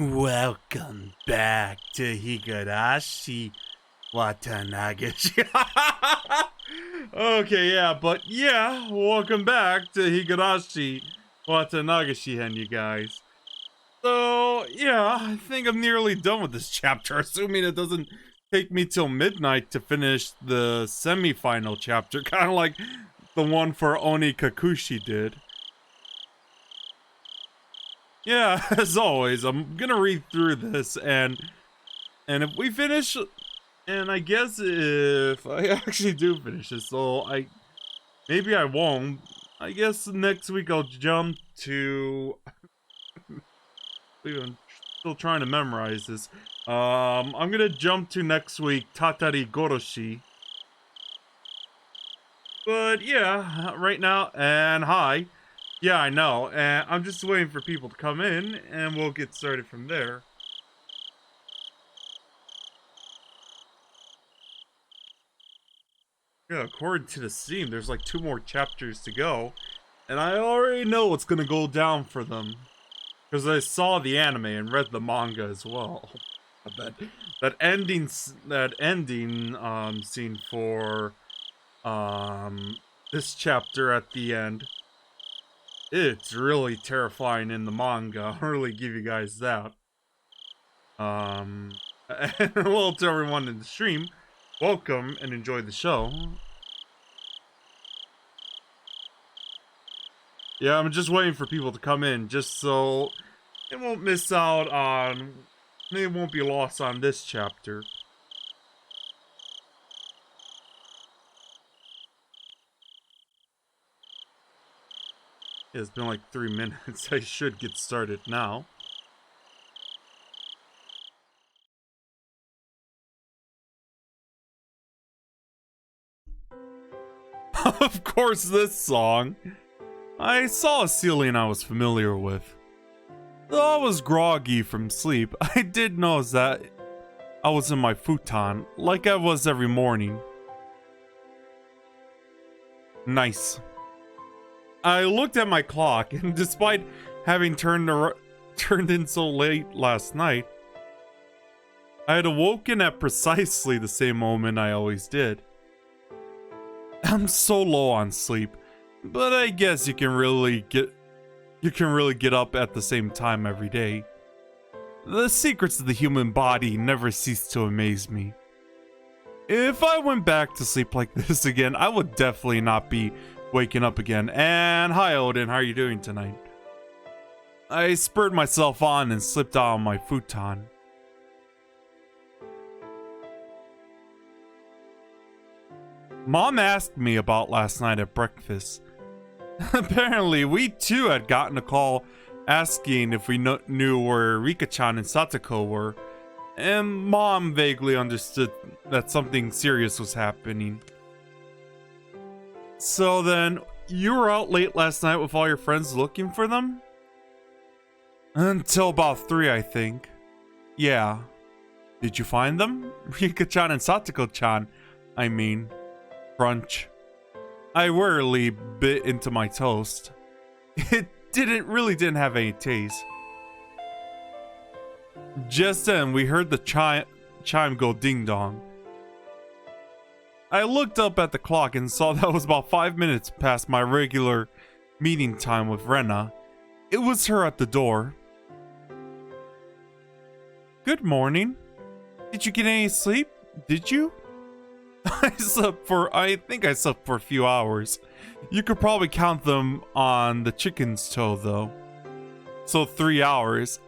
Welcome back to Higurashi Watanagashi. Okay, welcome back to Higurashi Watanagashi-hen, you guys. So, I think I'm nearly done with this chapter, assuming it doesn't take me till midnight to finish the semi-final chapter, kind of like the one for Oni Kakushi did. Yeah, as always, I'm gonna read through this, and if we finish, and I guess if I actually do finish this, so maybe I won't. I guess next week I'll jump to. I'm still trying to memorize this. I'm gonna jump to next week, Tatari Goroshi. But yeah, right now, and hi. Yeah, I know, and I'm just waiting for people to come in, and we'll get started from there. Yeah, according to the Steam, there's like 2 more chapters to go, and I already know what's gonna go down for them, because I saw the anime and read the manga as well. That ending scene for this chapter at the end. It's really terrifying in the manga. I'll really give you guys that. And hello to everyone in the stream. Welcome and enjoy the show. Yeah, I'm just waiting for people to come in, just so they won't miss out on... They won't be lost on this chapter. Yeah, it's been like 3 minutes. I should get started now. Of course, this song. I saw a ceiling I was familiar with. Though I was groggy from sleep, I did notice that I was in my futon, like I was every morning. Nice. I looked at my clock, and despite having turned in so late last night, I had awoken at precisely the same moment I always did. I'm so low on sleep, but I guess you can really get up at the same time every day. The secrets of the human body never cease to amaze me. If I went back to sleep like this again, I would definitely not be waking up again. And hi Odin, how are you doing tonight? I spurred myself on and slipped out on my futon. Mom asked me about last night at breakfast. Apparently, we too had gotten a call asking if we knew where Rika-chan and Satoko were, and Mom vaguely understood that something serious was happening. So then, you were out late last night with all your friends looking for them? Until about 3, I think. Yeah. Did you find them? Rika-chan and Satoko-chan, I mean. Crunch. I wearily bit into my toast. It really didn't have any taste. Just then, we heard the chime go ding-dong. I looked up at the clock and saw that was about 5 minutes past my regular meeting time with Rena. It was her at the door. Good morning. Did you get any sleep? Did you? I think I slept for a few hours. You could probably count them on the chicken's toe, though. So 3 hours.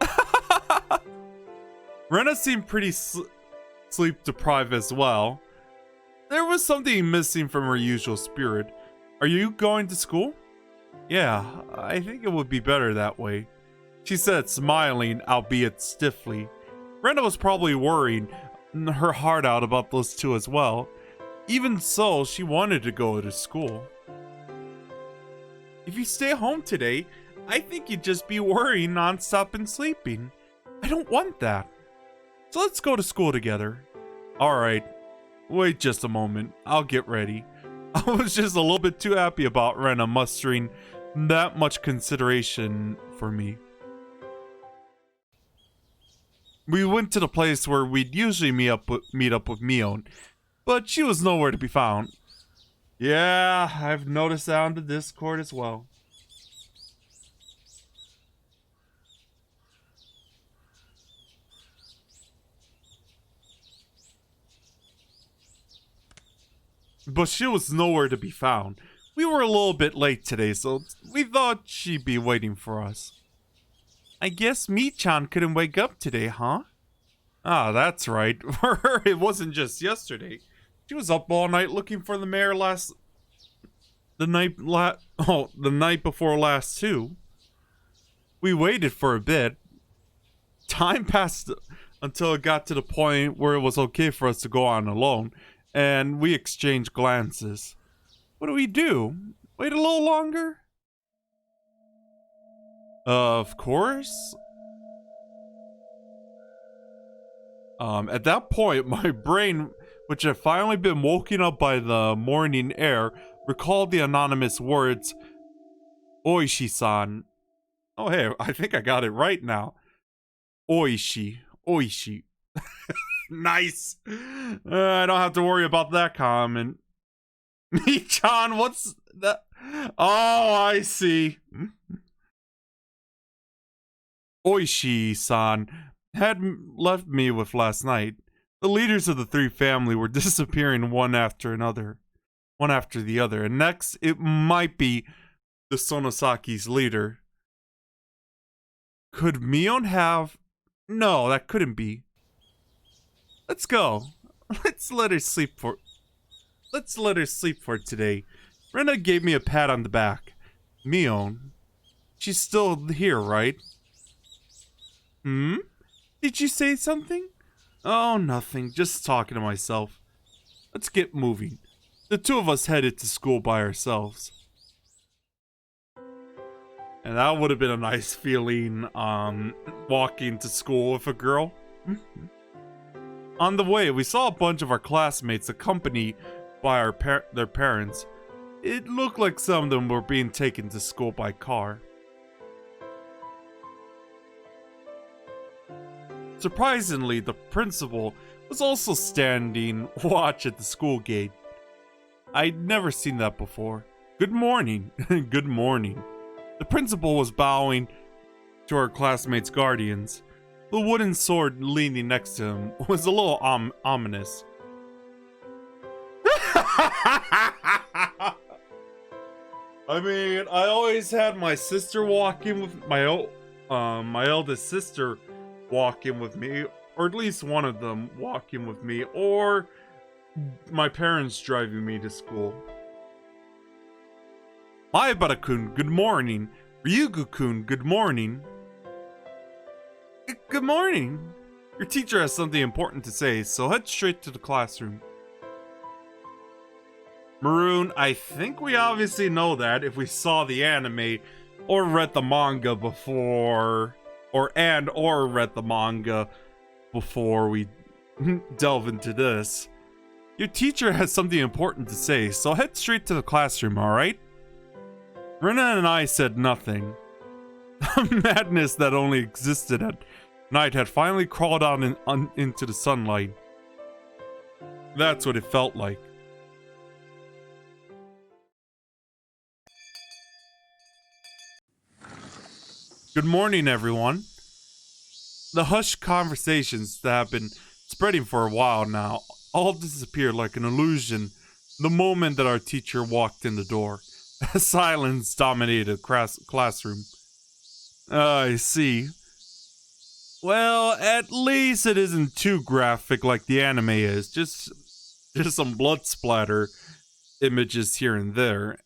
Rena seemed pretty sleep deprived as well. There was something missing from her usual spirit. Are you going to school? Yeah, I think it would be better that way, she said, smiling, albeit stiffly. Rena was probably worrying her heart out about those two as well. Even so, she wanted to go to school. If you stay home today, I think you'd just be worrying nonstop and sleeping. I don't want that. So let's go to school together. Alright. Wait just a moment. I'll get ready. I was just a little bit too happy about Rena mustering that much consideration for me. We went to the place where we'd usually meet up with Mion, but she was nowhere to be found. Yeah, I've noticed that on the Discord as well. But she was nowhere to be found. We were a little bit late today, so we thought she'd be waiting for us. I guess Mi-chan couldn't wake up today, huh? Ah, that's right. For her, it wasn't just yesterday. She was up all night looking for the mayor the night before last too. We waited for a bit. Time passed until it got to the point where it was okay for us to go on alone, and we exchanged glances. What do we do? Wait a little longer? Of course. At that point, my brain, which had finally been woken up by the morning air, recalled the anonymous words, Oishi-san. Oh, hey, I think I got it right now. Oishi. Oishi. Nice. I don't have to worry about that comment. Mi-chan, what's that? Oh, I see. Oishi-san had left me with last night. The leaders of the three family were disappearing one after the other, and next it might be the Sonosaki's leader. Could Mion have? No, that couldn't be. Let's go. Let's let her sleep for today. Rena gave me a pat on the back. Mion, she's still here, right? Hmm? Did you say something? Oh, nothing. Just talking to myself. Let's get moving. The two of us headed to school by ourselves. And that would have been a nice feeling, walking to school with a girl. On the way, we saw a bunch of our classmates accompanied by their parents. It looked like some of them were being taken to school by car. Surprisingly, the principal was also standing watch at the school gate. I'd never seen that before. Good morning. Good morning. The principal was bowing to our classmates' guardians. The wooden sword leaning next to him was a little ominous. I mean, I always had my sister walking with my eldest sister walking with me, or at least one of them walking with me, or my parents driving me to school. Maebara-kun, good morning. Ryugu-kun, good morning. Good morning. Your teacher has something important to say, so head straight to the classroom. Maroon, I think we obviously know that if we saw the anime or read the manga before, or read the manga before we delve into this. Your teacher has something important to say, so head straight to the classroom, alright? Rena and I said nothing. The madness that only existed at night had finally crawled out into the sunlight. That's what it felt like. Good morning, everyone. The hushed conversations that have been spreading for a while now all disappeared like an illusion the moment that our teacher walked in the door. Silence dominated the classroom. I see. Well, at least it isn't too graphic like the anime is. Just some blood splatter images here and there.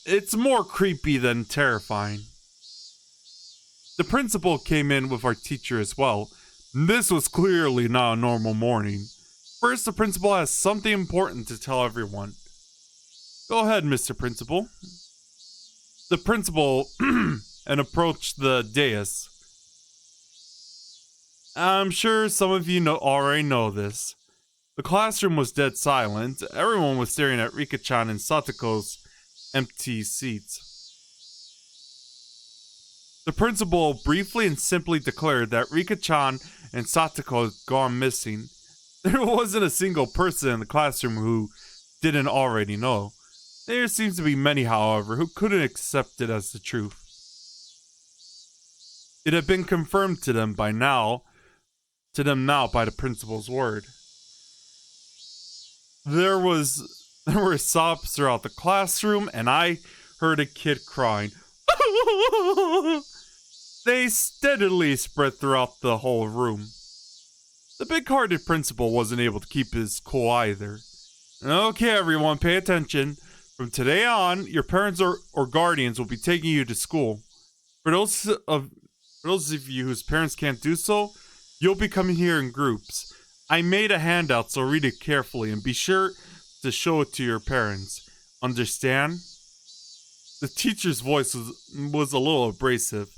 It's more creepy than terrifying. The principal came in with our teacher as well. This was clearly not a normal morning. First, the principal has something important to tell everyone. Go ahead, Mr. Principal. The principal and approached the dais. I'm sure some of you already know this. The classroom was dead silent. Everyone was staring at Rika-chan and Satoko's empty seats. The principal briefly and simply declared that Rika-chan and Satoko had gone missing. There wasn't a single person in the classroom who didn't already know. There seems to be many, however, who couldn't accept it as the truth. It had been confirmed to them now by the principal's word. There were sobs throughout the classroom, and I heard a kid crying. They steadily spread throughout the whole room. The big-hearted principal wasn't able to keep his cool either. Okay, everyone, pay attention. From today on, your parents or guardians will be taking you to school. For those of you whose parents can't do so, you'll be coming here in groups. I made a handout, so read it carefully and be sure to show it to your parents. Understand? The teacher's voice was a little abrasive.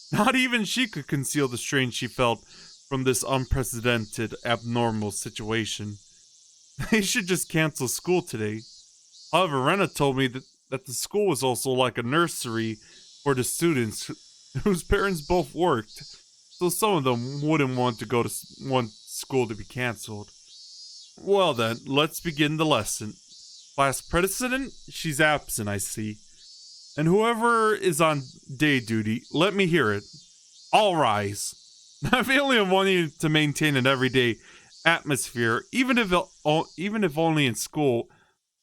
Not even she could conceal the strain she felt from this unprecedented, abnormal situation. They should just cancel school today. However, Rena told me that the school was also like a nursery for the students whose parents both worked, so some of them wouldn't want school to be canceled. Well then, let's begin the lesson. Class president? She's absent, I see. And whoever is on day duty, let me hear it. All rise. I feel like wanting to maintain an everyday atmosphere, even if only in school,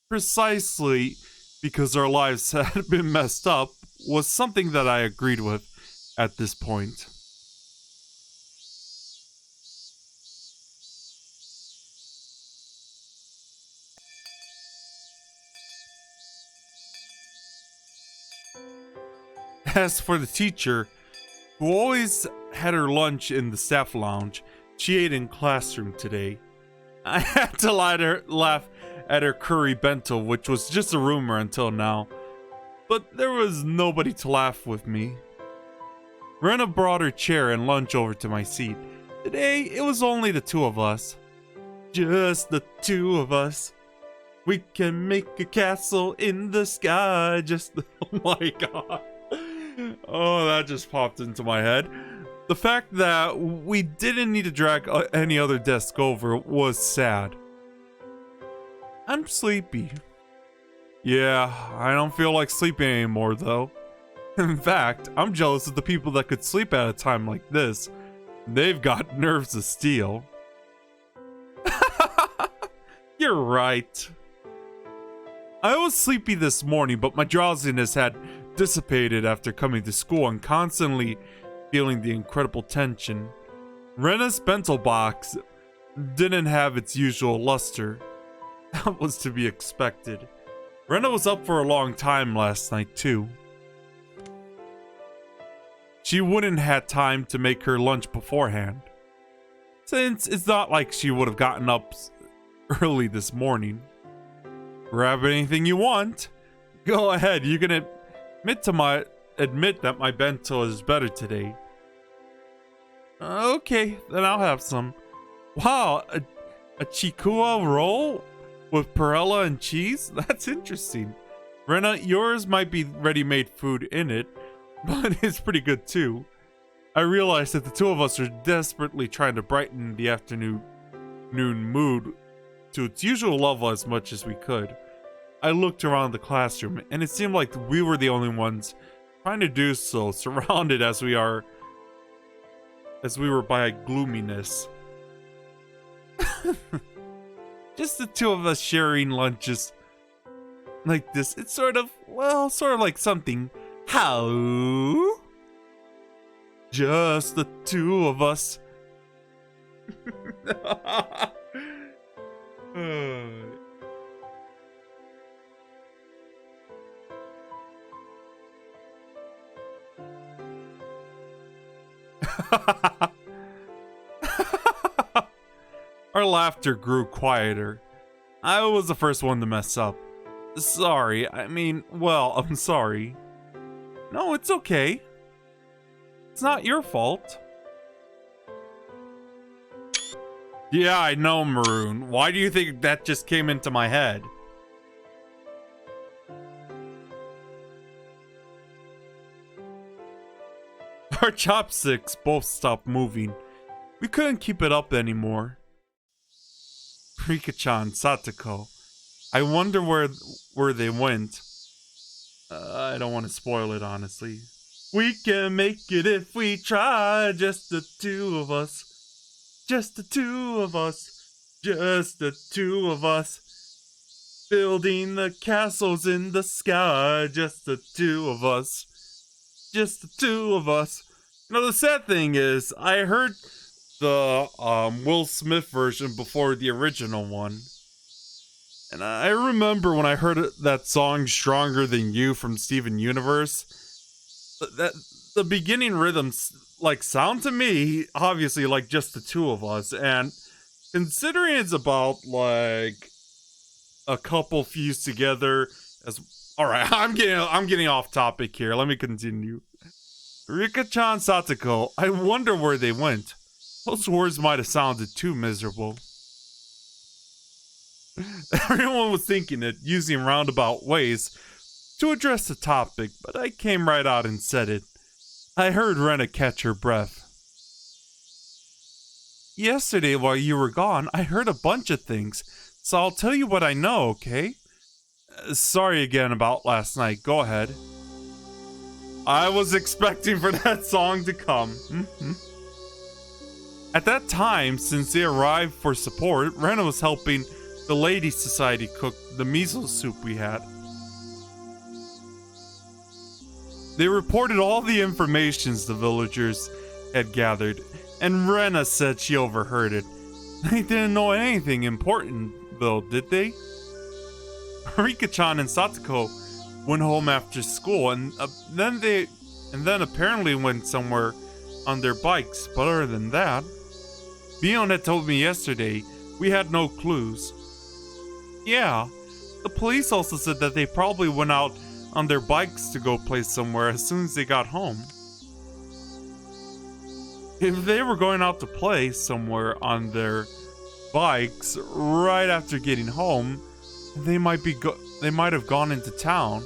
precisely because our lives had been messed up, was something that I agreed with at this point. As for the teacher, who always had her lunch in the staff lounge, she ate in classroom today. I had to laugh at her curry bento, which was just a rumor until now. But there was nobody to laugh with me. Rena brought her chair and lunch over to my seat. Today, it was only the two of us. Just the two of us. We can make a castle in the sky. Oh my god. Oh, that just popped into my head. The fact that we didn't need to drag any other desk over was sad. I'm sleepy. Yeah, I don't feel like sleeping anymore though. In fact, I'm jealous of the people that could sleep at a time like this. They've got nerves of steel. You're right. I was sleepy this morning, but my drowsiness had dissipated after coming to school and constantly feeling the incredible tension. Rena's bento box didn't have its usual luster. That was to be expected. Rena was up for a long time last night too. She wouldn't have time to make her lunch beforehand, since it's not like she would have gotten up early this morning. Grab anything you want. Go ahead, you can admit that my bento is better today. Okay, then I'll have some. Wow, a chikua roll with perella and cheese? That's interesting. Rena, yours might be ready-made food in it, but it's pretty good too. I realized that the two of us are desperately trying to brighten the afternoon mood to its usual level as much as we could. I looked around the classroom, and it seemed like we were the only ones trying to do so, surrounded as we were by gloominess. Just the two of us sharing lunches like this. It's sort of like something. How? Just the two of us. Our laughter grew quieter. I was the first one to mess up. Sorry, I'm sorry. No, it's okay. It's not your fault. Yeah, I know, Maroon. Why do you think that just came into my head? Our chopsticks both stopped moving. We couldn't keep it up anymore. Rika-chan, Satoko. I wonder where they went. I don't want to spoil it, honestly. We can make it if we try, just the two of us. Just the two of us. Just the two of us. Building the castles in the sky, just the two of us. Just the two of us. You know, the sad thing is, I heard the Will Smith version before the original one. And I remember when I heard that song Stronger Than You from Steven Universe, that the beginning rhythms like sound to me obviously like just the two of us, and considering it's about like a couple fused together as all right, I'm getting off topic here. Let me continue. Rika-chan, Satoko, I wonder where they went. Those words might have sounded too miserable. Everyone was thinking it, using roundabout ways to address the topic, but I came right out and said it. I heard Rena catch her breath. Yesterday, while you were gone, I heard a bunch of things, so I'll tell you what I know, okay? Sorry again about last night. Go ahead. I was expecting for that song to come. At that time, since they arrived for support, Rena was helping the Ladies' Society cook the miso soup we had. They reported all the informations the villagers had gathered, and Rena said she overheard it. They didn't know anything important, though, did they? Rika-chan and Satoko went home after school, and then apparently went somewhere on their bikes. But other than that, Bion had told me yesterday we had no clues. Yeah, the police also said that they probably went out on their bikes to go play somewhere as soon as they got home. If they were going out to play somewhere on their bikes right after getting home, they might have gone into town.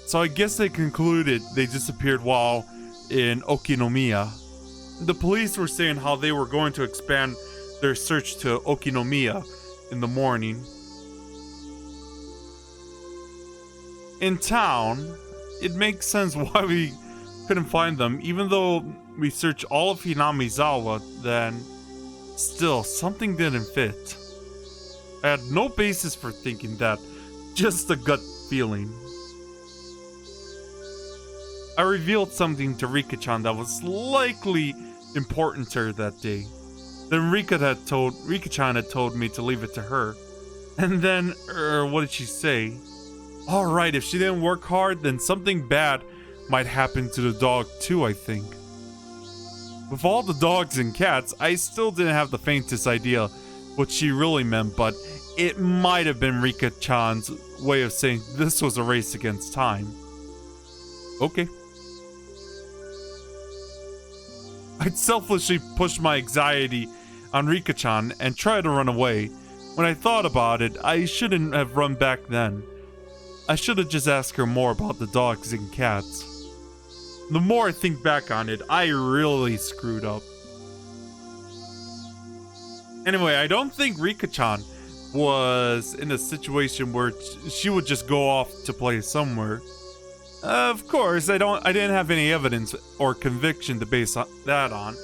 So I guess they concluded they disappeared while in Okinomiya. The police were saying how they were going to expand their search to Okinomiya in the morning. In town, it makes sense why we couldn't find them, even though we searched all of Hinamizawa, then still something didn't fit. I had no basis for thinking that, just a gut feeling. I revealed something to Rika-chan that was likely important to her that day. Then Rika-chan had told me to leave it to her. And then, what did she say? Alright, if she didn't work hard, then something bad might happen to the dog too, I think. With all the dogs and cats, I still didn't have the faintest idea what she really meant, but it might have been Rika-chan's way of saying this was a race against time. Okay. I'd selfishly pushed my anxiety on Rika-chan and tried to run away. When I thought about it, I shouldn't have run back then. I should have just asked her more about the dogs and cats. The more I think back on it, I really screwed up. Anyway, I don't think Rika-chan was in a situation where she would just go off to play somewhere. Of course, I didn't have any evidence or conviction to base that on.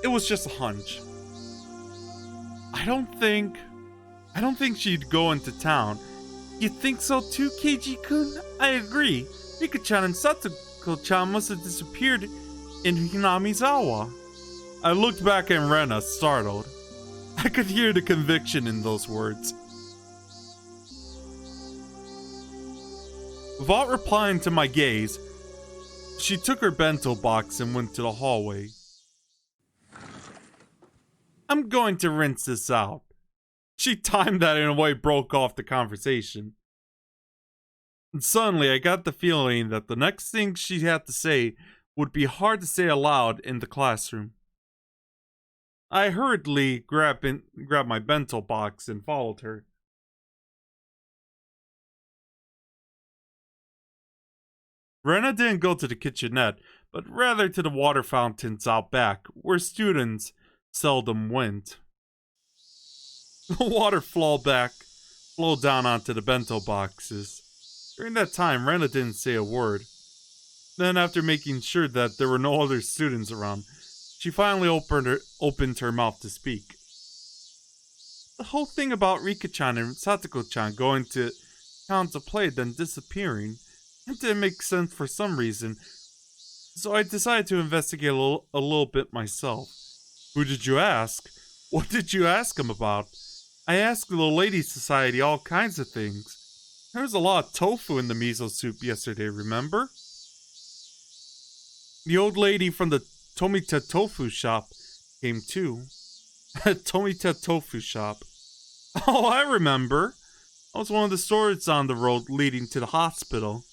It was just a hunch. I don't think she'd go into town. You think so too, Keiji-kun? I agree. Rika-chan and Satoko-chan must have disappeared in Hinamizawa. I looked back at Rena, startled. I could hear the conviction in those words. Without replying to my gaze, she took her bento box and went to the hallway. I'm going to rinse this out. She timed that in a way broke off the conversation. And suddenly I got the feeling that the next thing she had to say would be hard to say aloud in the classroom. I hurriedly grabbed my bento box and followed her. Rena didn't go to the kitchenette, but rather to the water fountains out back, where students seldom went. The water flowed down onto the bento boxes. During that time, Rena didn't say a word. Then, after making sure that there were no other students around, she finally opened her mouth to speak. The whole thing about Rika-chan and Satoko-chan going to town to play, then disappearing, it didn't make sense for some reason, so I decided to investigate a little bit myself. Who did you ask? What did you ask him about? I asked the Ladies' Society all kinds of things. There was a lot of tofu in the miso soup yesterday, remember? The old lady from the Tomita Tofu shop came too. Tomita Tofu shop. Oh, I remember. That was one of the stores on the road leading to the hospital.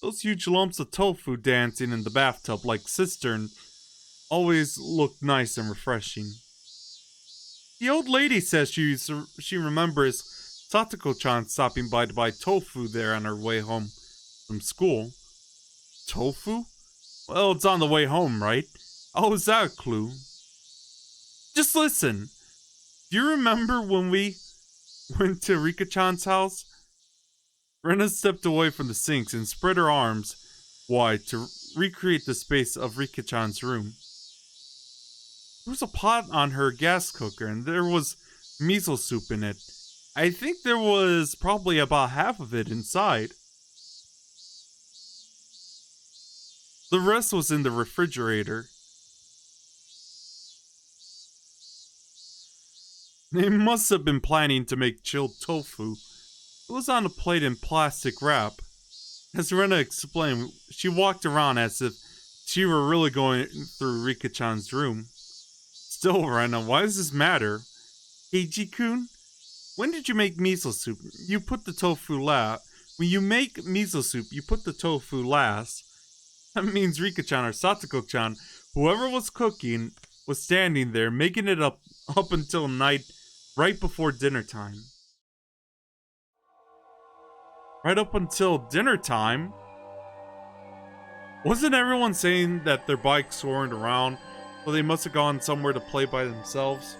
Those huge lumps of tofu dancing in the bathtub like cistern always looked nice and refreshing. The old lady says she remembers Satoko-chan stopping by to buy tofu there on her way home from school. Tofu? Well, it's on the way home, right? Oh, is that a clue? Just listen. Do you remember when we went to Rika-chan's house? Rena stepped away from the sinks and spread her arms wide to recreate the space of Rika-chan's room. There was a pot on her gas cooker and there was miso soup in it. I think there was probably about half of it inside. The rest was in the refrigerator. They must have been planning to make chilled tofu. It was on a plate in plastic wrap. As Rena explained, she walked around as if she were really going through Rika-chan's room. Still, Rena, why does this matter? Keiji-kun, when did you make miso soup? You put the tofu last. When you make miso soup, you put the tofu last. That means Rika-chan or Satoko-chan, whoever was cooking, was standing there making it up until night, right before dinner time. Right up until dinner time? Wasn't everyone saying that their bikes weren't around, so they must have gone somewhere to play by themselves?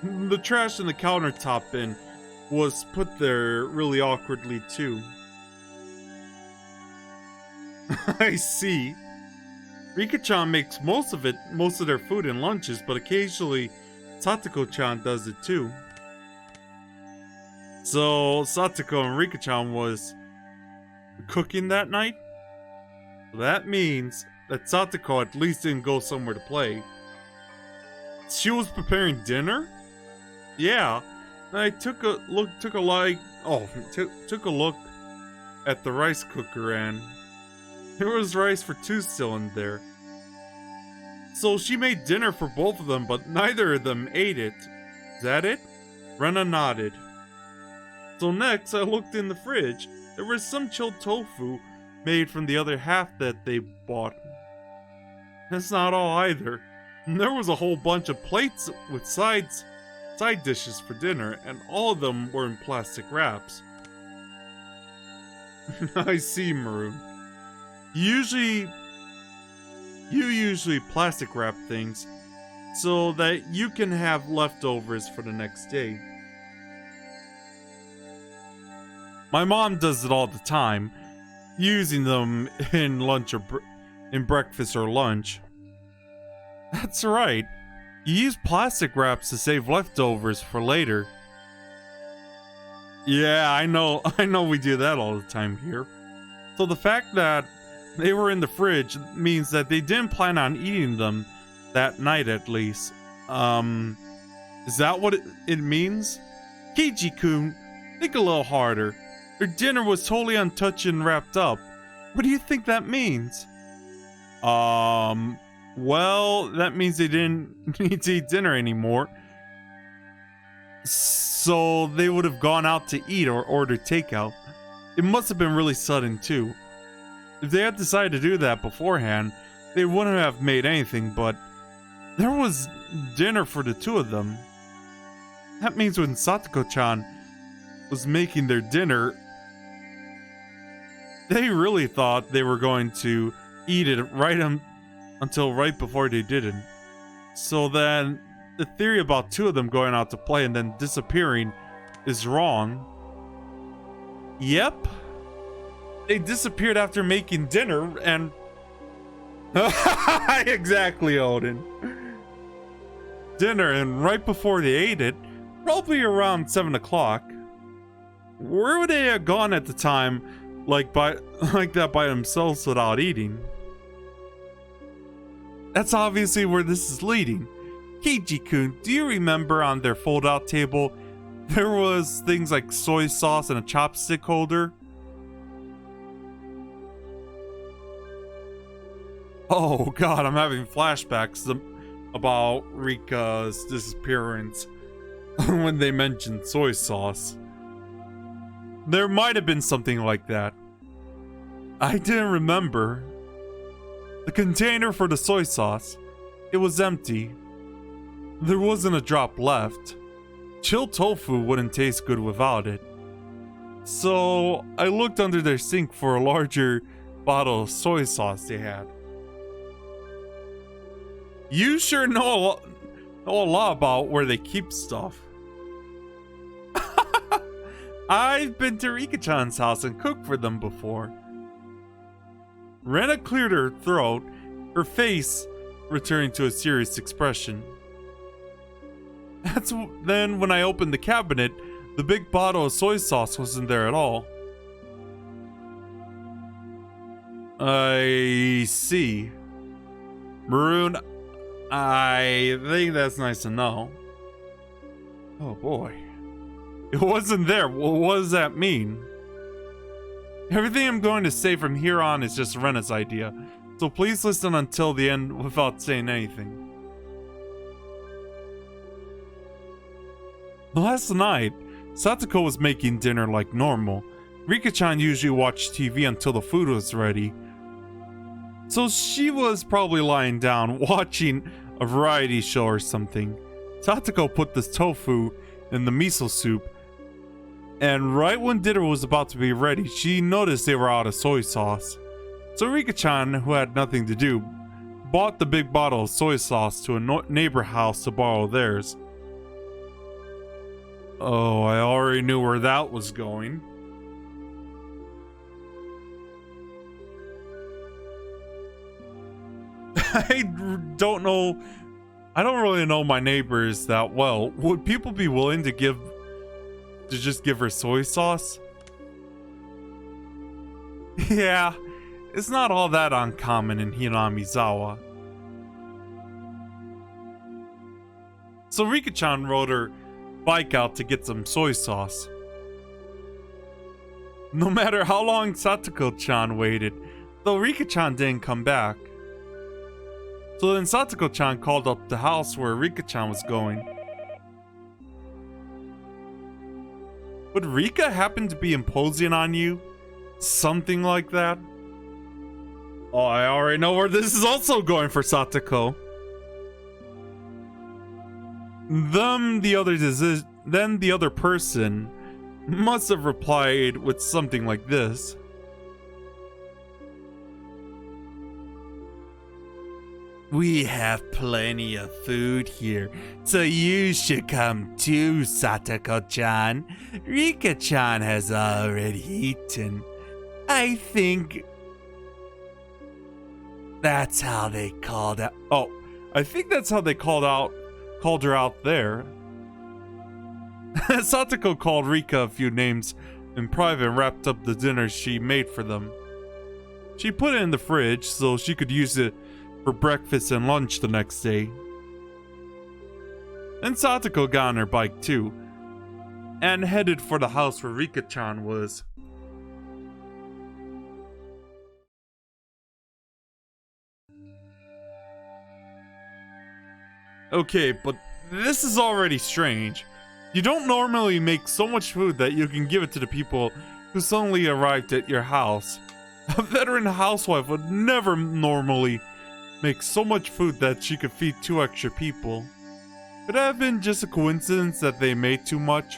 The trash in the countertop bin was put there really awkwardly too. I see. Rika-chan makes most of their food and lunches, but occasionally Satoko-chan does it too. So Satoko and Rika-chan was cooking that night? That means that Satoko at least didn't go somewhere to play. She was preparing dinner? Yeah. I took a look at the rice cooker and there was rice for two still in there. So she made dinner for both of them, but neither of them ate it. Is that it? Rena nodded. So next, I looked in the fridge. There was some chilled tofu made from the other half that they bought. That's not all either. There was a whole bunch of plates with side dishes for dinner, and all of them were in plastic wraps. I see, Maroon. You usually plastic wrap things so that you can have leftovers for the next day. My mom does it all the time, using them in lunch or in breakfast or lunch. That's right. You use plastic wraps to save leftovers for later. Yeah, I know we do that all the time here. So the fact that they were in the fridge means that they didn't plan on eating them that night at least. Is that what it means? Keiji-kun, think a little harder. Their dinner was totally untouched and wrapped up. What do you think that means? Well, that means they didn't need to eat dinner anymore. So they would have gone out to eat or order takeout. It must have been really sudden too. If they had decided to do that beforehand, they wouldn't have made anything, but there was dinner for the two of them. That means when Satoko-chan was making their dinner, They really thought they were going to eat it until right before they didn't. So then, the theory about two of them going out to play and then disappearing is wrong. Yep. They disappeared after making dinner and... Exactly, Odin. Dinner, and right before they ate it, probably around 7 o'clock. Where would they have gone at the time, like that by themselves without eating? That's obviously where this is leading. Keiji-kun, do you remember on their fold-out table, there was things like soy sauce and a chopstick holder? Oh god, I'm having flashbacks about Rika's disappearance when they mentioned soy sauce. There might have been something like that. I didn't remember. The container for the soy sauce, it was empty. There wasn't a drop left. Chilled tofu wouldn't taste good without it. So I looked under their sink for a larger bottle of soy sauce they had. You sure know a lot about where they keep stuff. I've been to Rika-chan's house and cooked for them before. Rena cleared her throat, her face returning to a serious expression. That's then when I opened the cabinet, the big bottle of soy sauce wasn't there at all. I see. Maroon, I think that's nice to know. Oh boy. It wasn't there. What does that mean? Everything I'm going to say from here on is just Rena's idea, so please listen until the end without saying anything. Last night, Satoko was making dinner like normal. Rika-chan usually watched TV until the food was ready. So she was probably lying down watching a variety show or something. Satoko put this tofu in the miso soup, and right when dinner was about to be ready, she noticed they were out of soy sauce. So Rika-chan, who had nothing to do, bought the big bottle of soy sauce to a neighbor house to borrow theirs. Oh, I already knew where that was going. I don't know. I don't really know my neighbors that well. Would people be willing to just give her soy sauce? Yeah, it's not all that uncommon in Hinamizawa. So Rika-chan rode her bike out to get some soy sauce. No matter how long Satoko-chan waited, though Rika-chan didn't come back. So then Satoko-chan called up the house where Rika-chan was going. Would Rika happen to be imposing on you? Something like that? Oh, I already know where this is also going for Satoko. Then the other person must have replied with something like this. We have plenty of food here, so you should come too, Satoko-chan. Rika-chan has already eaten. I think that's how they called out. Oh, I think that's how they called her out there. Satoko called Rika a few names in private and wrapped up the dinner she made for them. She put it in the fridge so she could use it for breakfast and lunch the next day. And Satoko got on her bike too, and headed for the house where Rika-chan was. Okay, but this is already strange. You don't normally make so much food that you can give it to the people who suddenly arrived at your house. A veteran housewife would never normally make so much food that she could feed 2 extra people. Could it have been just a coincidence that they made too much?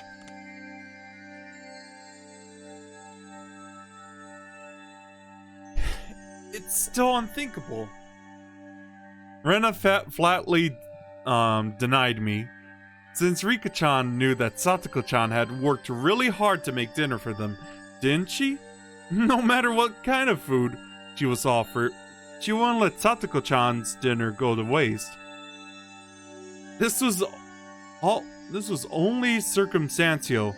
still unthinkable. Rena flatly denied me, since Rika-chan knew that Satoko-chan had worked really hard to make dinner for them, didn't she? No matter what kind of food she was offered, she wouldn't let Satoko-chan's dinner go to waste. This was only circumstantial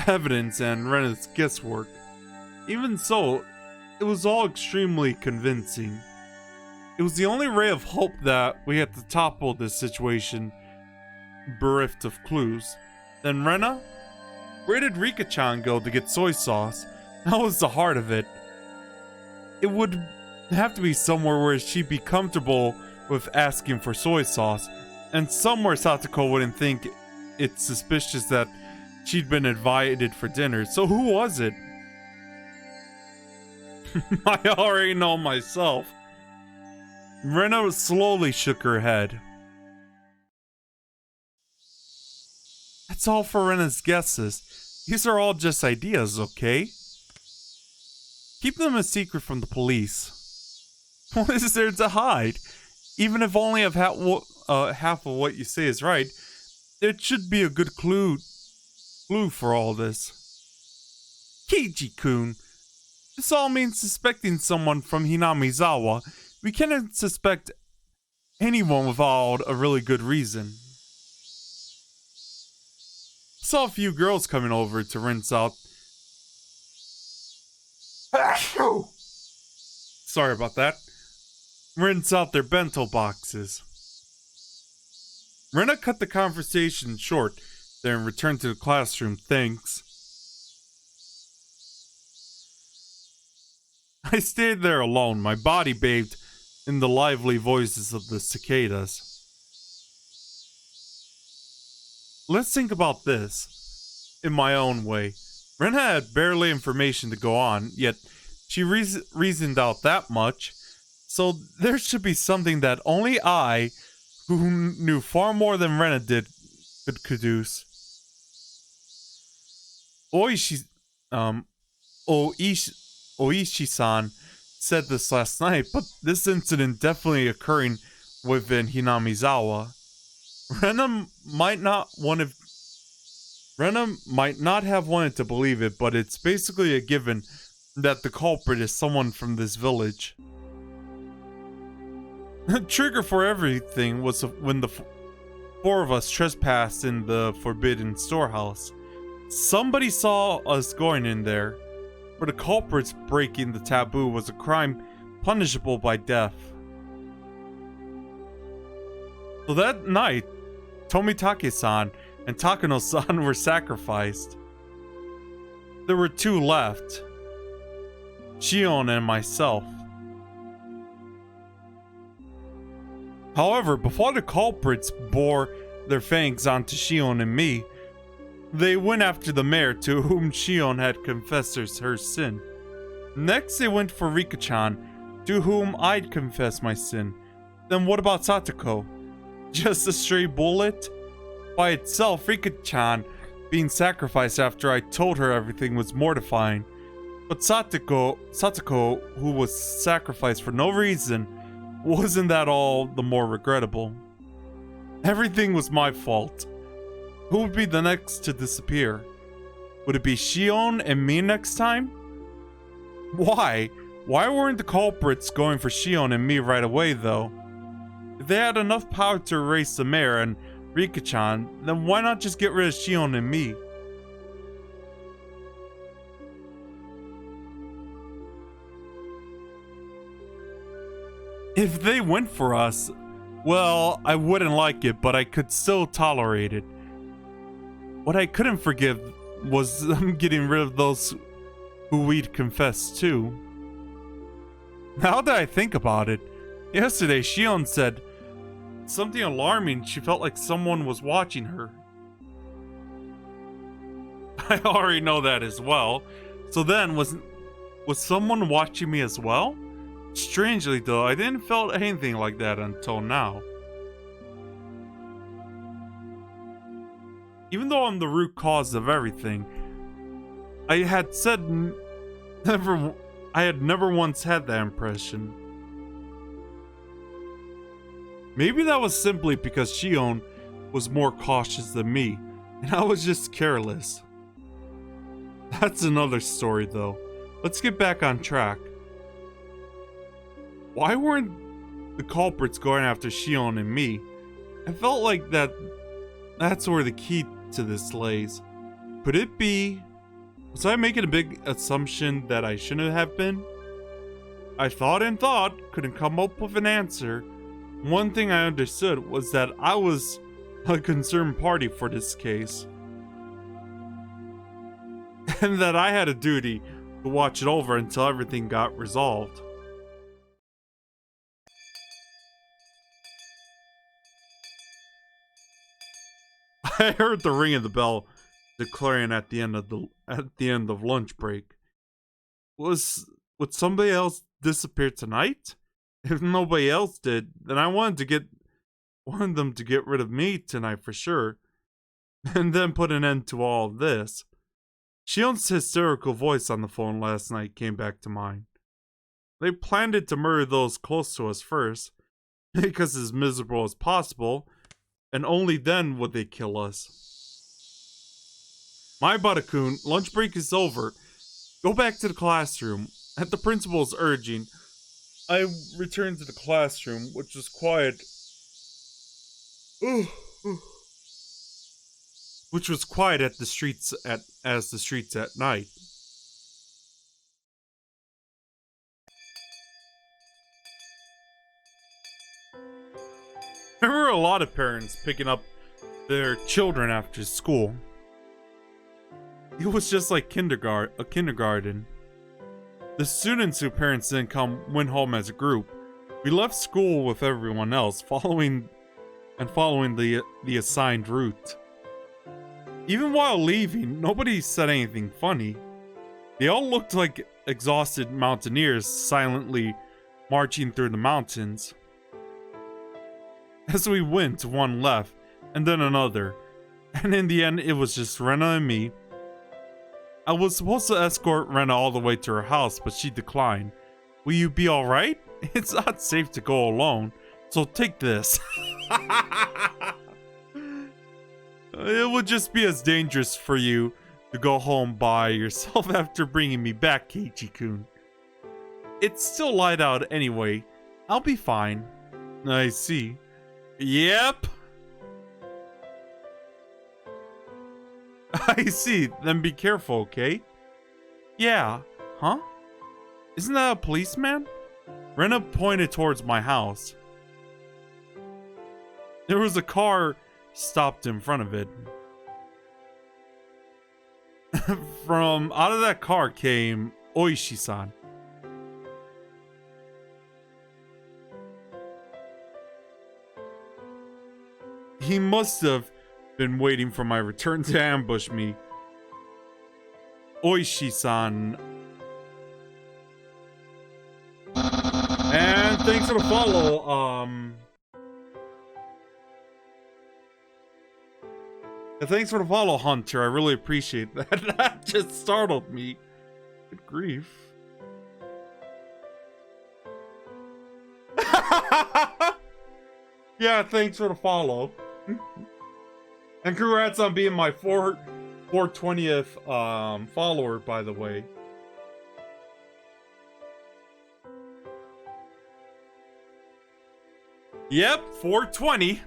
evidence and Rena's guesswork. Even so, it was all extremely convincing. It was the only ray of hope that we had to topple this situation bereft of clues. Then Rena? Where did Rika-chan go to get soy sauce? That was the heart of it. It would have to be somewhere where she'd be comfortable with asking for soy sauce, and somewhere Satoko wouldn't think it's suspicious that she'd been invited for dinner. So who was it? I already know myself. Rena slowly shook her head. That's all for Rena's guesses. These are all just ideas, okay? Keep them a secret from the police. What is there to hide? Even if only half of what you say is right, there should be a good clue for all this. Keiji-kun, this all means suspecting someone from Hinamizawa. We cannot suspect anyone without a really good reason. Saw a few girls coming over to rinse out. Sorry about that. Rinse out their bento boxes. Rena cut the conversation short, then returned to the classroom. Thanks. I stayed there alone, my body bathed in the lively voices of the cicadas. Let's think about this in my own way. Rena had barely information to go on, yet she reasoned out that much, so there should be something that only I, who knew far more than Rena did, could deduce. Oishi-san said this last night, but this incident definitely occurring within Hinamizawa. Rena might not have wanted to believe it, but it's basically a given that the culprit is someone from this village. The trigger for everything was when the four of us trespassed in the forbidden storehouse. Somebody saw us going in there. For the culprits, breaking the taboo was a crime punishable by death. So that night, Tomitake-san and Takano-san were sacrificed. There were two left, Shion and myself. However, before the culprits bore their fangs onto Shion and me, they went after the mayor to whom Shion had confessed her sin. Next, they went for Rika-chan, to whom I'd confessed my sin. Then what about Satoko? Just a stray bullet? By itself, Rika-chan being sacrificed after I told her everything was mortifying. But Satoko, who was sacrificed for no reason, wasn't that all the more regrettable? Everything was my fault. Who would be the next to disappear? Would it be Shion and me next time? Why? Why weren't the culprits going for Shion and me right away, though? If they had enough power to erase the mayor and Rika-chan, then why not just get rid of Shion and me? If they went for us, well, I wouldn't like it, but I could still tolerate it. What I couldn't forgive was them getting rid of those who we'd confessed to. Now that I think about it, yesterday Shion said something alarming. She felt like someone was watching her. I already know that as well. So then, was someone watching me as well? Strangely though, I didn't feel anything like that until now. Even though I'm the root cause of everything, I had said never I had never once had that impression. Maybe that was simply because Shion was more cautious than me, and I was just careless. That's another story, though. Let's get back on track. Why weren't the culprits going after Shion and me? I felt like that's where the key to this lays. Could it be? Was I making a big assumption that I shouldn't have been? I thought and thought, couldn't come up with an answer. One thing I understood was that I was a concerned party for this case. And that I had a duty to watch it over until everything got resolved. I heard the ring of the bell declaring at the end of lunch break. Would somebody else disappear tonight? If nobody else did, then I wanted them to get rid of me tonight for sure, and then put an end to all of this. Shion's hysterical voice on the phone last night came back to mind. They planned it to murder those close to us first, make us as miserable as possible, and only then would they kill us. My Bada-kun, lunch break is over. Go back to the classroom. At the principal's urging, I returned to the classroom, which was quiet. Which was quiet as the streets at night. There were a lot of parents picking up their children after school. It was just like kindergarten. The students whose parents didn't went home as a group. We left school with everyone else, following the assigned route. Even while leaving, nobody said anything funny. They all looked like exhausted mountaineers silently marching through the mountains. As we went, one left, and then another, and in the end it was just Rena and me. I was supposed to escort Rena all the way to her house, but she declined. Will you be alright? It's not safe to go alone, so take this. It would just be as dangerous for you to go home by yourself after bringing me back, Keiichi-kun. It's still light out anyway. I'll be fine. I see. Yep. I see. Then be careful, okay? Yeah. Huh? Isn't that a policeman? Rena pointed towards my house. There was a car stopped in front of it. From out of that car came Oishi-san. He must have been waiting for my return to ambush me. Oishi-san. And thanks for the follow, thanks for the follow, Hunter. I really appreciate that. That just startled me. Good grief. Yeah, thanks for the follow. And congrats on being my 420th follower, by the way. Yep, 420.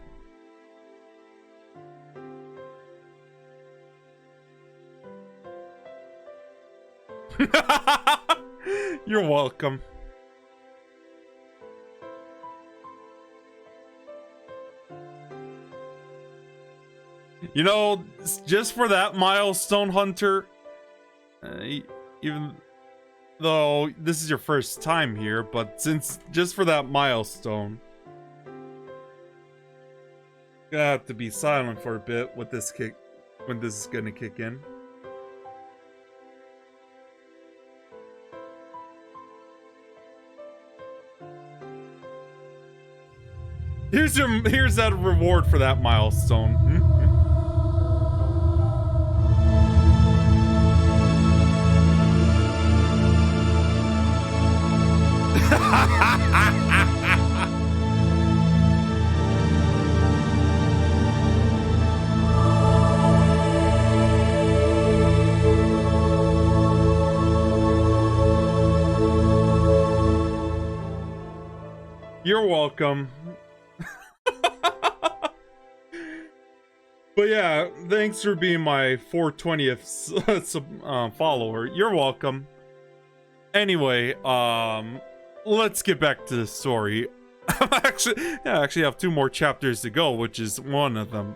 You're welcome. You know, just for that milestone, Hunter, even though this is your first time here, but just for that milestone, gonna have to be silent for a bit with this when this is gonna kick in. Here's that reward for that milestone. You're welcome. But yeah, thanks for being my 420th follower. You're welcome. Anyway, let's get back to the story. I actually have 2 more chapters to go, which is one of them.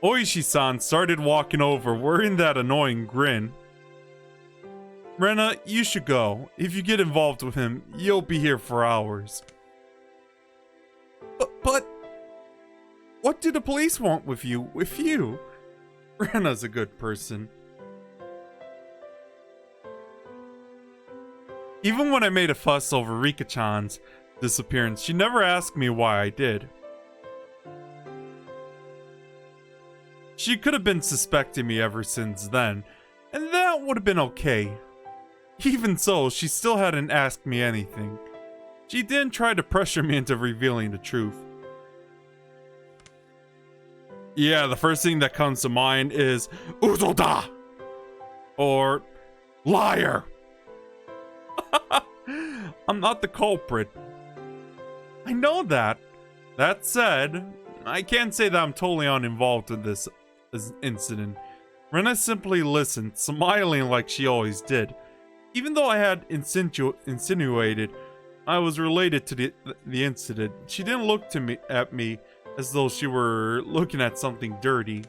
Oishi-san started walking over, wearing that annoying grin. Rena, you should go. If you get involved with him, you'll be here for hours. But what do the police want with you? Rena's a good person. Even when I made a fuss over Rika-chan's disappearance, she never asked me why I did. She could have been suspecting me ever since then, and that would have been okay. Even so, she still hadn't asked me anything. She didn't try to pressure me into revealing the truth. Yeah, the first thing that comes to mind is Uzoda! Or liar! I'm not the culprit. I know that. That said, I can't say that I'm totally uninvolved in this incident. Rena simply listened, smiling like she always did. Even though I had insinuated I was related to the incident, she didn't look at me as though she were looking at something dirty.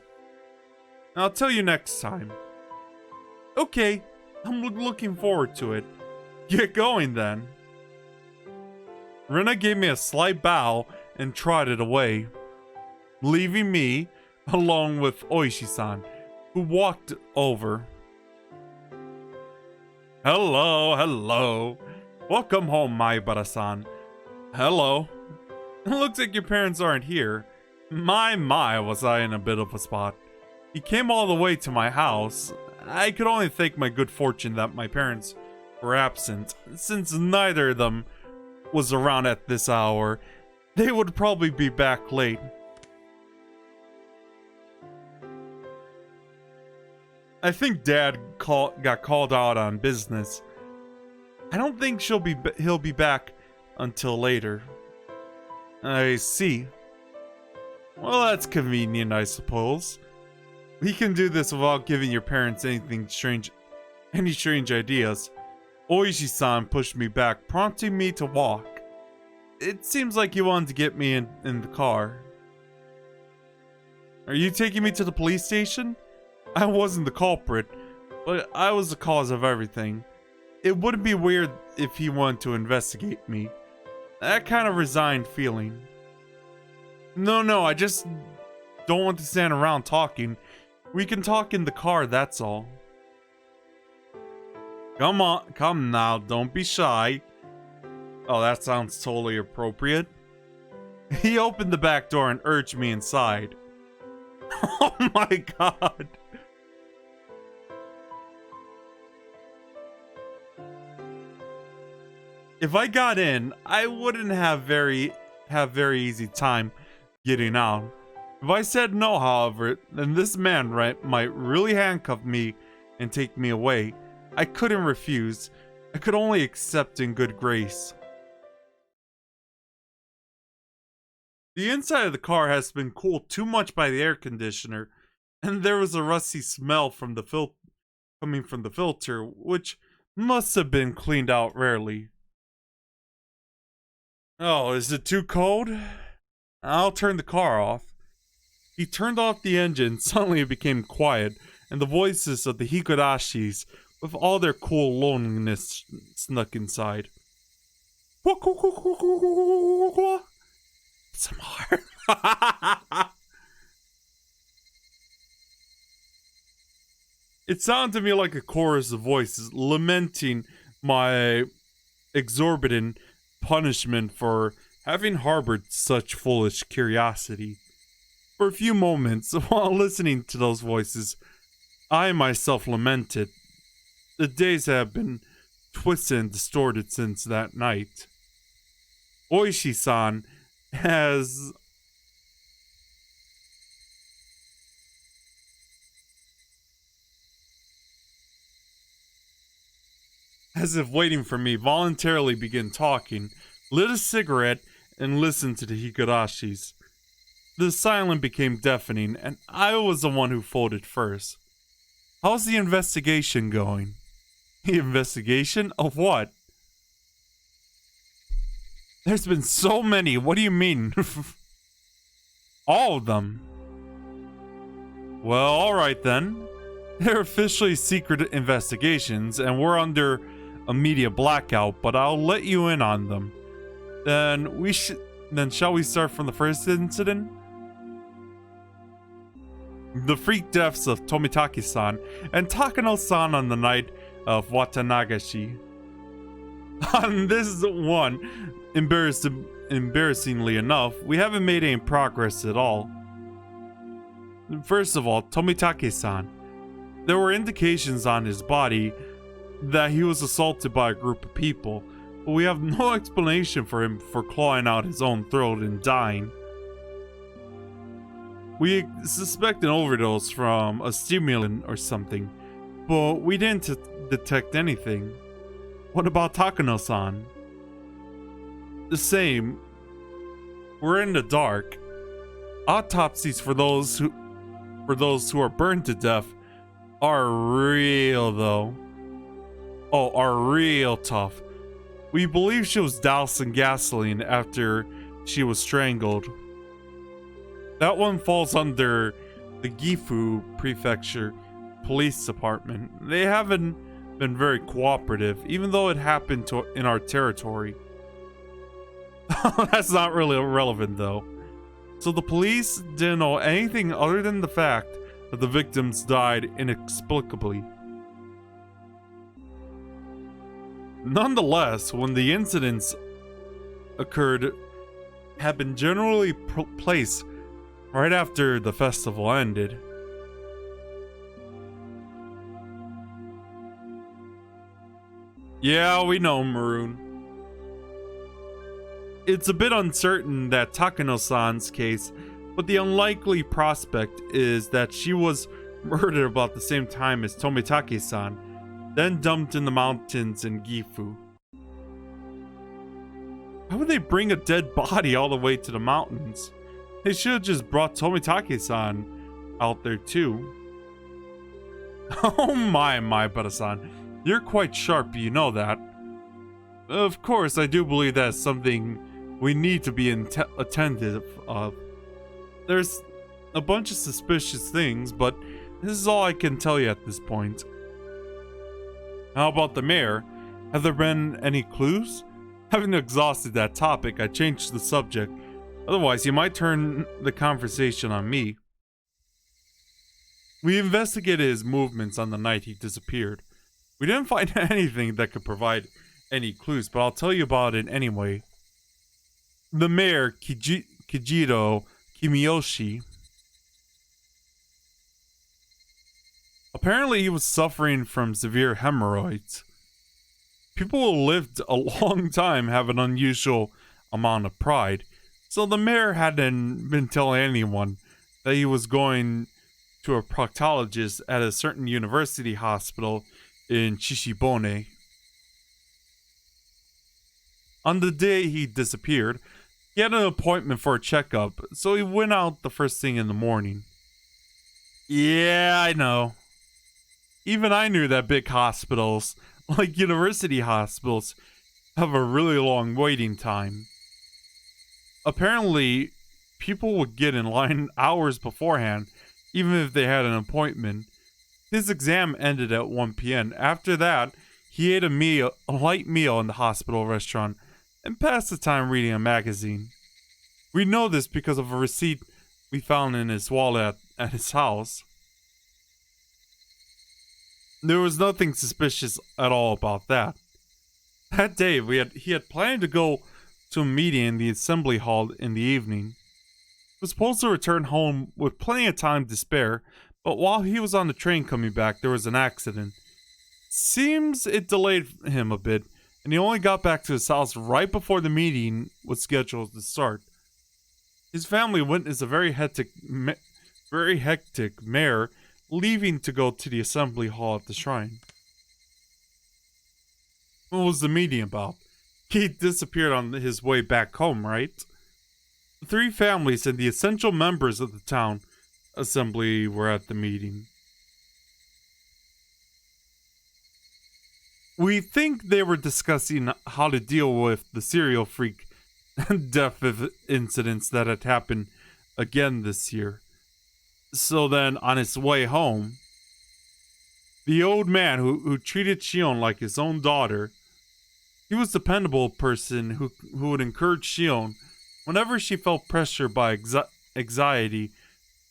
I'll tell you next time. Okay, I'm looking forward to it. Get going then. Rena gave me a slight bow and trotted away, leaving me along with Oishi-san, who walked over. Hello. Welcome home, Maibara-san. Hello. It looks like your parents aren't here. My, was I in a bit of a spot. He came all the way to my house. I could only thank my good fortune that my parents were absent, since neither of them was around at this hour. They would probably be back late. I think Dad got called out on business. I don't think he'll be back until later. I see. Well, that's convenient, I suppose. We can do this without giving your parents any strange ideas. Oishi-san pushed me back, prompting me to walk. It seems like you wanted to get me in the car. Are you taking me to the police station? I wasn't the culprit, but I was the cause of everything. It wouldn't be weird if he wanted to investigate me. That kind of resigned feeling. No, I just don't want to stand around talking. We can talk in the car, that's all. Come now, don't be shy. Oh, that sounds totally appropriate. He opened the back door and urged me inside. Oh my god. If I got in, I wouldn't have very easy time getting out. If I said no, however, then this man might really handcuff me and take me away. I couldn't refuse. I could only accept in good grace. The inside of the car has been cooled too much by the air conditioner, and there was a rusty smell from coming from the filter, which must have been cleaned out rarely. Oh, is it too cold? I'll turn the car off. He turned off the engine. Suddenly it became quiet, and the voices of the Higurashis, with all their cool loneliness, snuck inside. Some heart. It sounded to me like a chorus of voices lamenting my exorbitant punishment for having harbored such foolish curiosity. For a few moments, while listening to those voices, I myself lamented. The days have been twisted and distorted since that night. Oishi-san has as if waiting for me, voluntarily began talking, lit a cigarette, and listened to the Higurashis. The silence became deafening, and I was the one who folded first. How's the investigation going? The investigation? Of what? There's been so many. What do you mean? All of them. Well, alright then. They're officially secret investigations, and we're under a media blackout, but I'll let you in on them. Then shall we start from the first incident? The freak deaths of Tomitake-san and Takano-san on the night of Watanagashi. On this one, embarrassingly enough, we haven't made any progress at all. First of all, Tomitake-san. There were indications on his body that he was assaulted by a group of people, but we have no explanation for him for clawing out his own throat and dying. We suspect an overdose from a stimulant or something, but we didn't detect anything. What about Takano-san? The same. We're in the dark. Autopsies for those who are burned to death are real though. Oh, are real tough. We believe she was doused in gasoline after she was strangled. That one falls under the Gifu Prefecture Police Department. They haven't been very cooperative, even though it happened in our territory. That's not really relevant though. So the police didn't know anything other than the fact that the victims died inexplicably. Nonetheless, when the incidents occurred, had been generally placed right after the festival ended. Yeah, we know, Maroon. It's a bit uncertain that Takano-san's case, but the unlikely prospect is that she was murdered about the same time as Tomitake-san, then dumped in the mountains in Gifu. How would they bring a dead body all the way to the mountains? They should have just brought Tomitake-san out there too. Oh my, Bada-san. You're quite sharp, you know that. Of course, I do believe that's something we need to be attentive of. There's a bunch of suspicious things, but this is all I can tell you at this point. How about the mayor? Have there been any clues? Having exhausted that topic, I changed the subject. Otherwise, you might turn the conversation on me. We investigated his movements on the night he disappeared. We didn't find anything that could provide any clues, but I'll tell you about it anyway. The mayor, Kijiro Kimiyoshi, apparently he was suffering from severe hemorrhoids. People who lived a long time have an unusual amount of pride, so the mayor hadn't been telling anyone that he was going to a proctologist at a certain university hospital in Chishibone. On the day he disappeared, he had an appointment for a checkup, so he went out the first thing in the morning. Yeah, I know. Even I knew that big hospitals, like university hospitals, have a really long waiting time. Apparently, people would get in line hours beforehand, even if they had an appointment. His exam ended at 1 p.m. After that, he ate a light meal in the hospital restaurant and passed the time reading a magazine. We know this because of a receipt we found in his wallet at his house. There was nothing suspicious at all about that. That day, he had planned to go to a meeting in the assembly hall in the evening. He was supposed to return home with plenty of time to spare, but while he was on the train coming back, there was an accident. Seems it delayed him a bit, and he only got back to his house right before the meeting was scheduled to start. His family witnessed a very hectic mayor leaving to go to the assembly hall at the shrine. What was the meeting about? He disappeared on his way back home, right? The three families and the essential members of the town assembly were at the meeting. We think they were discussing how to deal with the serial freak death incidents that had happened again this year. So then, on his way home, the old man who treated Shion like his own daughter, he was a dependable person who would encourage Shion whenever she felt pressure by anxiety,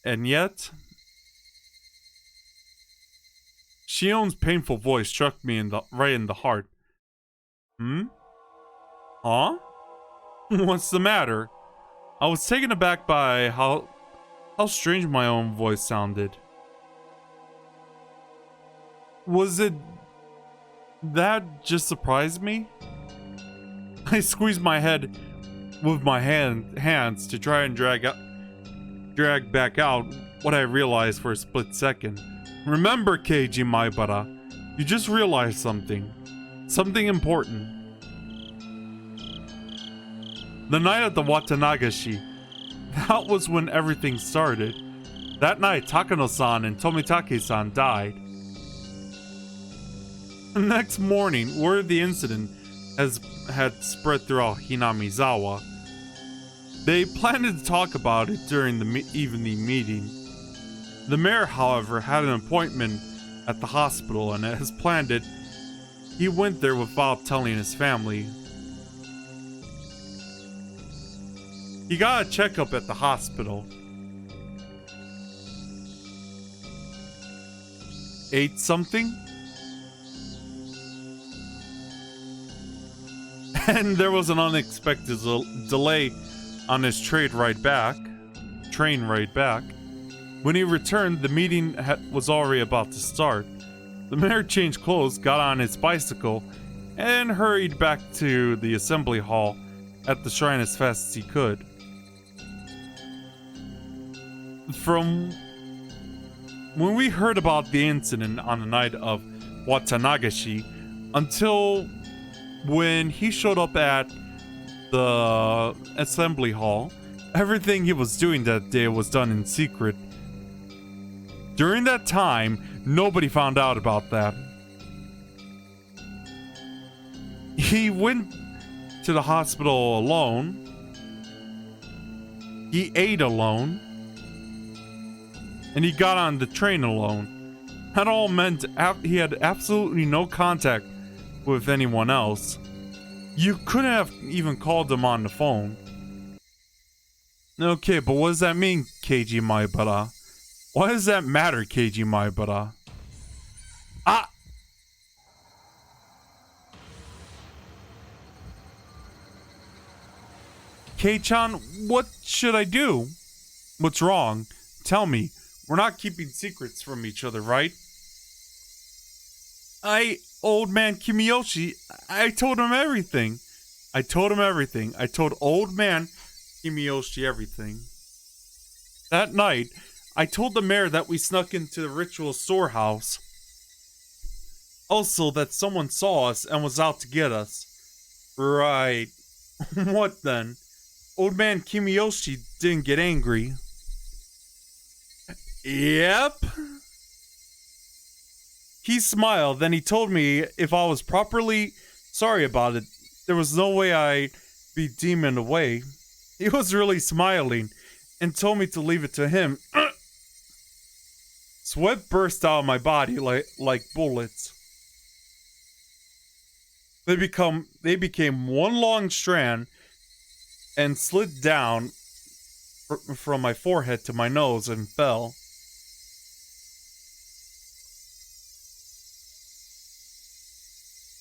and yet, Shion's painful voice struck me right in the heart. Huh? What's the matter? I was taken aback by how strange my own voice sounded. Was it that just surprised me? I squeezed my head with my hands to try and drag back out what I realized for a split second. Remember, Keiji Maibara, you just realized something. Something important. The night at the Watanagashi, that was when everything started. That night, Takano-san and Tomitake-san died. The next morning, word of the incident had spread throughout Hinamizawa. They planned to talk about it during the evening meeting. The mayor, however, had an appointment at the hospital, and as planned it, he went there without telling his family. He got a checkup at the hospital. Ate something? And there was an unexpected delay on his train ride back. When he returned, the meeting was already about to start. The mayor changed clothes, got on his bicycle, and hurried back to the assembly hall at the shrine as fast as he could. From when we heard about the incident on the night of Watanagashi until when he showed up at the assembly hall, everything he was doing that day was done in secret. During that time, nobody found out about that. He went to the hospital alone. He ate alone. And he got on the train alone. That all meant he had absolutely no contact with anyone else. You couldn't have even called him on the phone. Okay, but what does that mean, Keiji Maibara? Why does that matter, Keiji Maibara? Ah! Kei-chan, what should I do? What's wrong? Tell me. We're not keeping secrets from each other, right? Old man Kimiyoshi, I told him everything. I told old man Kimiyoshi everything. That night, I told the mayor that we snuck into the ritual storehouse. Also, that someone saw us and was out to get us. Right. What then? Old man Kimiyoshi didn't get angry. Yep. He smiled, then he told me if I was properly sorry about it, there was no way I'd be demoned away. He was really smiling and told me to leave it to him. Sweat burst out of my body like bullets. They became one long strand and slid down from my forehead to my nose and fell.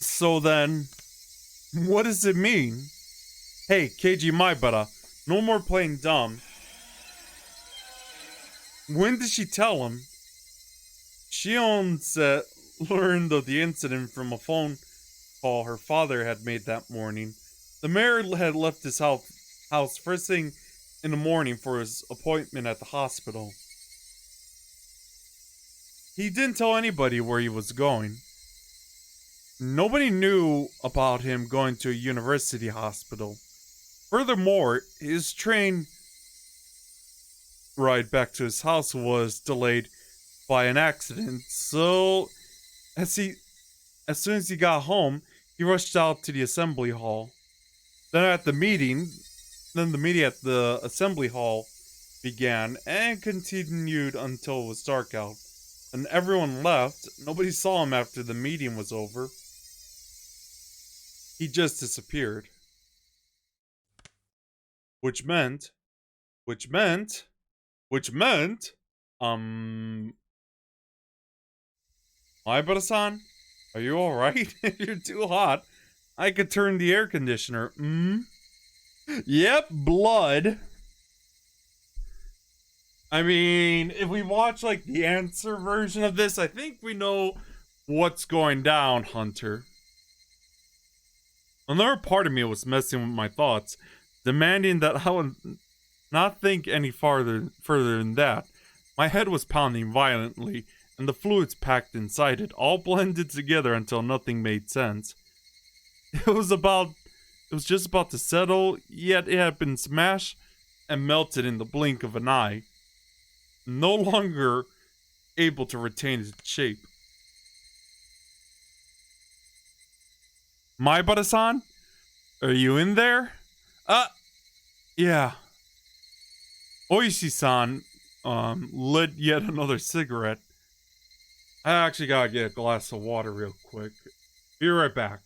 So then, what does it mean? Hey, Keiji Maibara, no more playing dumb. When did she tell him? Shion learned of the incident from a phone call her father had made that morning. The mayor had left his house first thing in the morning for his appointment at the hospital. He didn't tell anybody where he was going. Nobody knew about him going to a university hospital. Furthermore, his train ride back to his house was delayed by an accident, so as soon as he got home, he rushed out to the assembly hall. Then the meeting at the assembly hall began and continued until it was dark out. And everyone left. Nobody saw him after the meeting was over. He just disappeared. Which meant, Maibara-san, are you alright? You're too hot. I could turn the air conditioner. Yep, blood. I mean, if we watch, like, the answer version of this, I think we know what's going down, Hunter. Another part of me was messing with my thoughts, demanding that I would not think any further than that. My head was pounding violently, and the fluids packed inside it all blended together until nothing made sense. It was just about to settle, yet it had been smashed and melted in the blink of an eye, no longer able to retain its shape. Maibara-san? Are you in there? Yeah. Oishi-san, lit yet another cigarette. I actually gotta get a glass of water real quick. Be right back.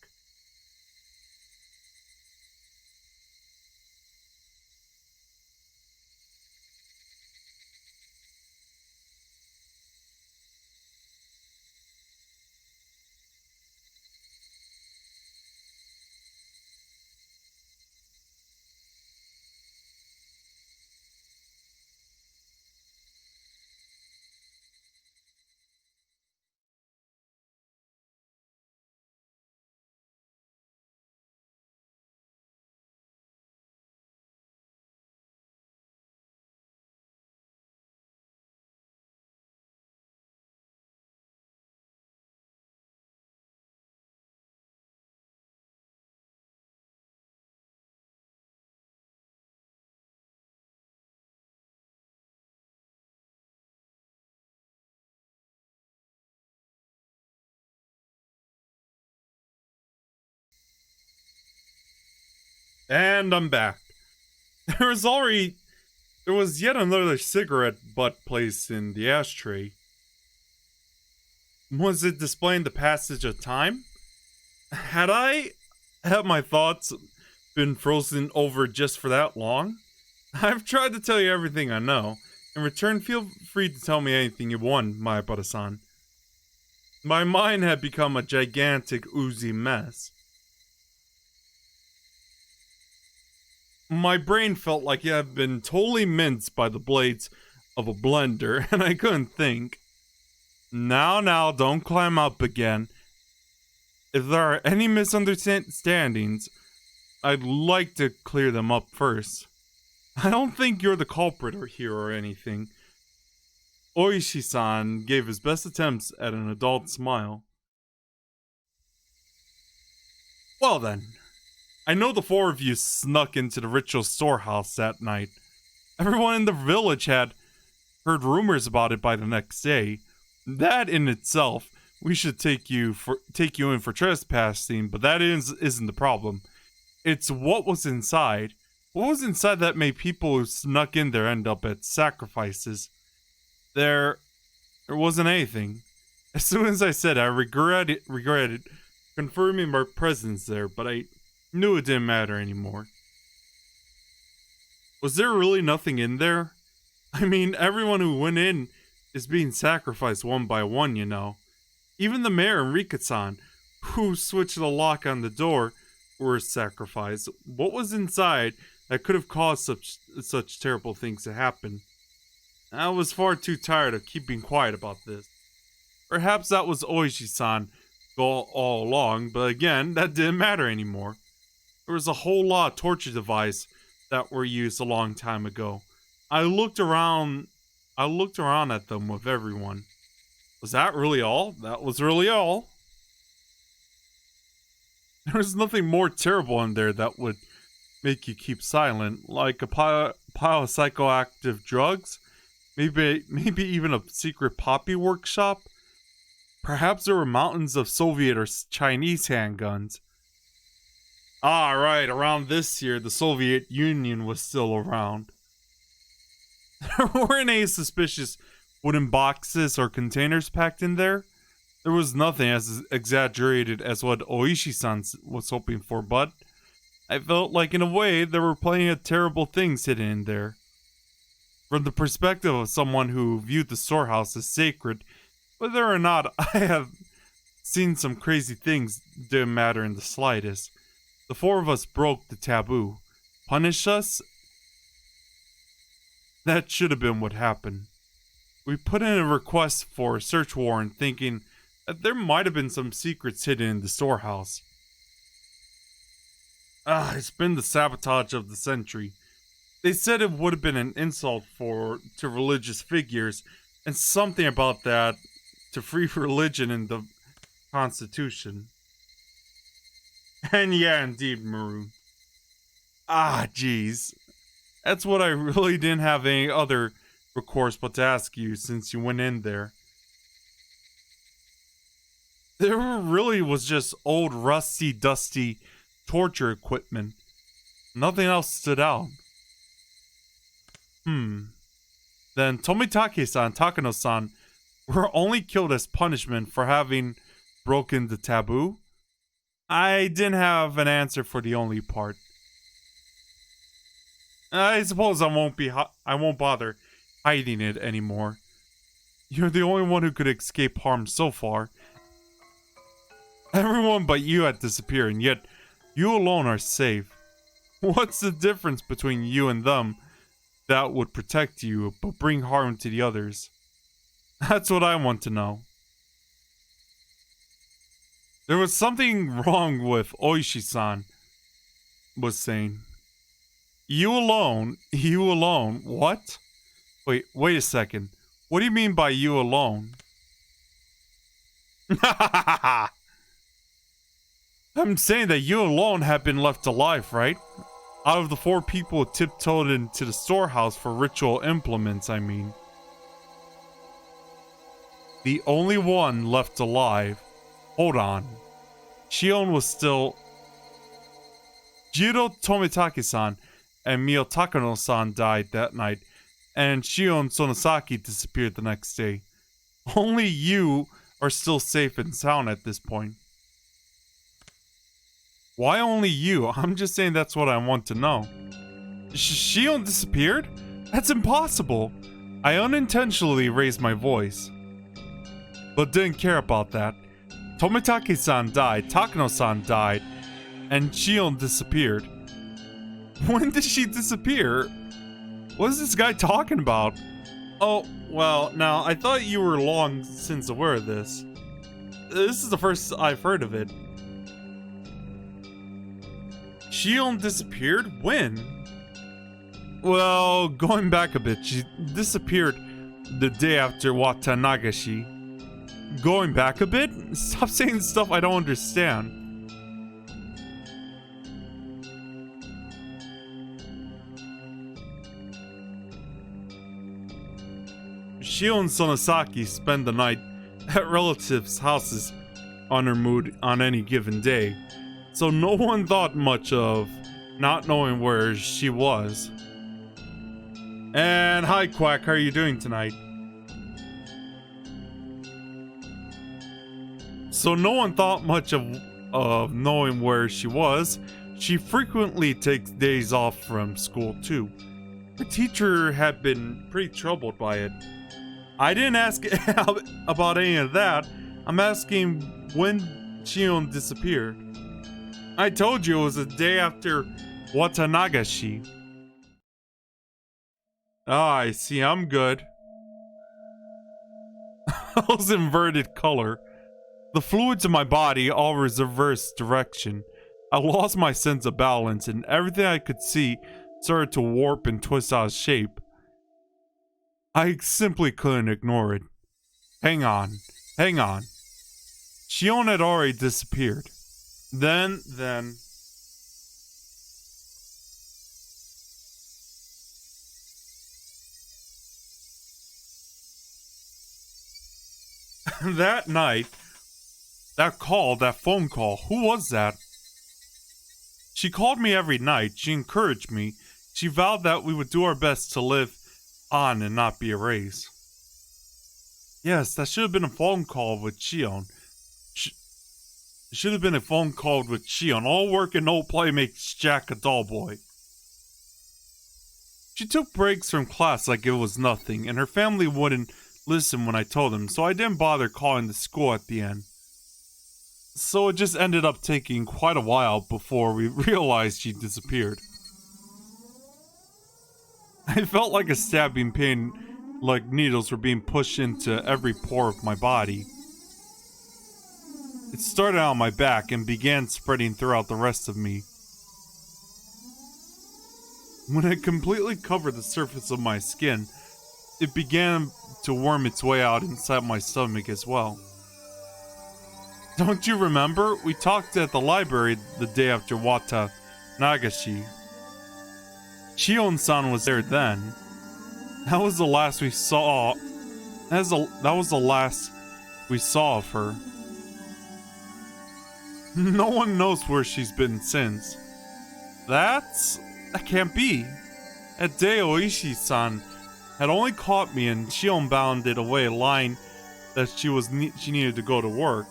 And I'm back. There was yet another cigarette butt placed in the ashtray. Was it displaying the passage of time? Had my thoughts been frozen over just for that long? I've tried to tell you everything I know. In return, feel free to tell me anything you want, Maibara-san. My mind had become a gigantic oozy mess. My brain felt like it had been totally minced by the blades of a blender, and I couldn't think. Now, don't climb up again. If there are any misunderstandings, I'd like to clear them up first. I don't think you're the culprit here or anything. Oishi-san gave his best attempts at an adult smile. Well then, I know the four of you snuck into the ritual storehouse that night. Everyone in the village had heard rumors about it by the next day. That in itself, we should take you in for trespassing, but that isn't the problem. It's what was inside. What was inside that made people who snuck in there end up at sacrifices? There wasn't anything. As soon as I said it, I regretted confirming my presence there, but I knew it didn't matter anymore. Was there really nothing in there? I mean, everyone who went in is being sacrificed one by one, you know. Even the mayor and Rika-san, who switched the lock on the door, were sacrificed. What was inside that could have caused such terrible things to happen? I was far too tired of keeping quiet about this. Perhaps that was Oishi-san all along, but again, that didn't matter anymore. There was a whole lot of torture devices that were used a long time ago. I looked around at them with everyone. Was that really all? That was really all. There was nothing more terrible in there that would make you keep silent, like a pile of psychoactive drugs, maybe even a secret poppy workshop. Perhaps there were mountains of Soviet or Chinese handguns. Ah, right, around this year, the Soviet Union was still around. There weren't any suspicious wooden boxes or containers packed in there. There was nothing as exaggerated as what Oishi-san was hoping for, but I felt like in a way there were plenty of terrible things hidden in there. From the perspective of someone who viewed the storehouse as sacred, whether or not I have seen some crazy things didn't matter in the slightest. The four of us broke the taboo. Punished us? That should have been what happened. We put in a request for a search warrant thinking that there might have been some secrets hidden in the storehouse. It's been the sabotage of the century. They said it would have been an insult to religious figures, and something about that to free religion in the Constitution. And yeah, indeed, Maroon. Jeez. That's what I really didn't have any other recourse but to ask you since you went in there. There really was just old, rusty, dusty torture equipment. Nothing else stood out. Then Tomitake-san, Takano-san were only killed as punishment for having broken the taboo? I didn't have an answer for the only part. I suppose I won't bother hiding it anymore. You're the only one who could escape harm so far. Everyone but you had disappeared, and yet you alone are safe. What's the difference between you and them that would protect you but bring harm to the others? That's what I want to know. There was something wrong with Oishi-san was saying. You alone? What? Wait a second. What do you mean by you alone? I'm saying that you alone have been left alive, right? Out of the 4 people tiptoed into the storehouse for ritual implements, I mean. The only one left alive. Hold on. Shion was still... Jiro Tomitake-san and Mio Takano-san died that night, and Shion Sonosaki disappeared the next day. Only you are still safe and sound at this point. Why only you? I'm just saying that's what I want to know. Shion disappeared? That's impossible. I unintentionally raised my voice, but didn't care about that. Tomitake-san died, Takano-san died, and Shion disappeared. When did she disappear? What is this guy talking about? Oh, well, now, I thought you were long since aware of this. This is the first I've heard of it. Shion disappeared? When? Well, going back a bit, she disappeared the day after Watanagashi. Going back a bit? Stop saying stuff I don't understand. Shion and Sonosaki spend the night at relatives' houses on her mood on any given day, so no one thought much of not knowing where she was. And hi Quack, how are you doing tonight? So no one thought much of knowing where she was. She frequently takes days off from school too. Her teacher had been pretty troubled by it. I didn't ask about any of that. I'm asking when Shion disappeared. I told you it was the day after Watanagashi. Ah, I see, I'm good. was inverted color. The fluids in my body all reversed direction. I lost my sense of balance, and everything I could see started to warp and twist out of shape. I simply couldn't ignore it. Hang on. Shion had already disappeared. Then... that night, that phone call, who was that? She called me every night. She encouraged me. She vowed that we would do our best to live on and not be erased. Yes, that should have been a phone call with Shion. It should have been a phone call with Shion. All work and no play makes Jack a dull boy. She took breaks from class like it was nothing, and her family wouldn't listen when I told them, so I didn't bother calling the school at the end. So it just ended up taking quite a while before we realized she disappeared. I felt like a stabbing pain, like needles were being pushed into every pore of my body. It started on my back and began spreading throughout the rest of me. When it completely covered the surface of my skin, it began to worm its way out inside my stomach as well. Don't you remember? We talked at the library the day after Watanagashi. Shion-san was there then. That was the last we saw. That was the last we saw of her. No one knows where she's been since. That can't be. That day Oishi-san had only caught me and Shion bounded away, lying that she needed to go to work.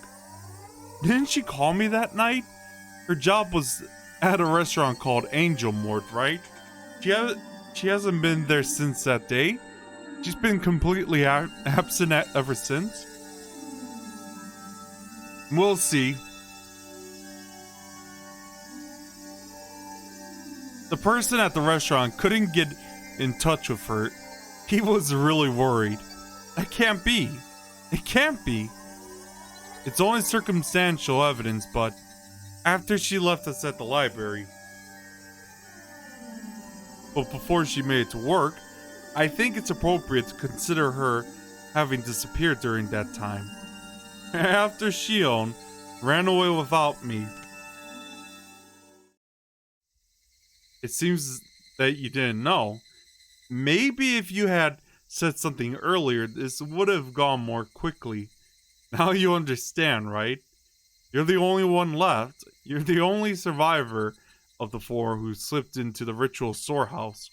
Didn't she call me that night? Her job was at a restaurant called Angel Mort, right? She hasn't been there since that day. She's been completely absent ever since. We'll see. The person at the restaurant couldn't get in touch with her. He was really worried. That can't be. It can't be. It's only circumstantial evidence, but after she left us at the library. But before she made it to work, I think it's appropriate to consider her having disappeared during that time. After Shion ran away without me. It seems that you didn't know. Maybe if you had said something earlier, this would have gone more quickly. Now you understand, right? You're the only one left. You're the only survivor of the four who slipped into the ritual storehouse.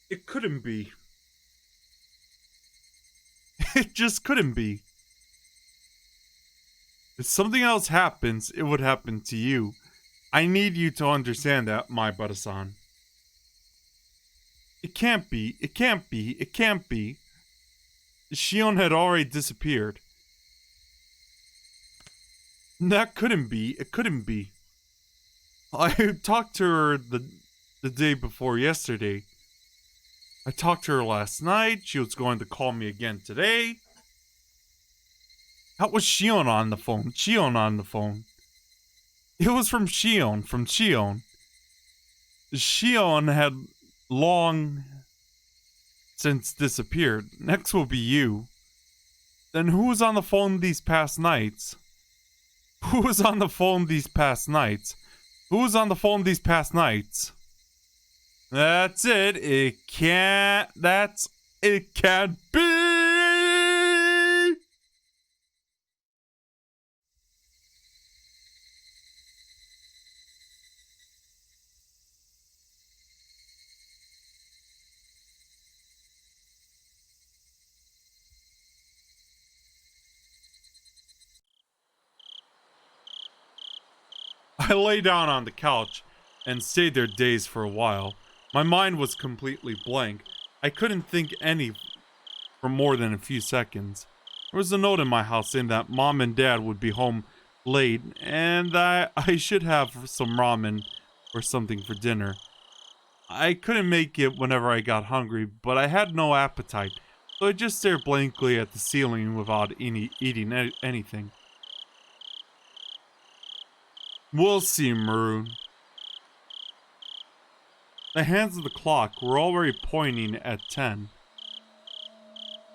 It couldn't be. It just couldn't be. If something else happens, it would happen to you. I need you to understand that, my Bada-san. It can't be. It can't be. It can't be. Shion had already disappeared. That couldn't be. It couldn't be. I talked to her the day before yesterday. I talked to her last night. She was going to call me again today. That was Shion on the phone. Shion on the phone. It was from Shion. From Shion. Shion had long since disappeared. Next will be you. Then who was on the phone these past nights? Who was on the phone these past nights? Who was on the phone these past nights? That's it. It can't be. I lay down on the couch and stayed there dazed for a while. My mind was completely blank. I couldn't think for more than a few seconds. There was a note in my house saying that Mom and Dad would be home late and that I should have some ramen or something for dinner. I couldn't make it whenever I got hungry, but I had no appetite, so I just stared blankly at the ceiling without eating anything. We'll see, Maroon. The hands of the clock were already pointing at 10.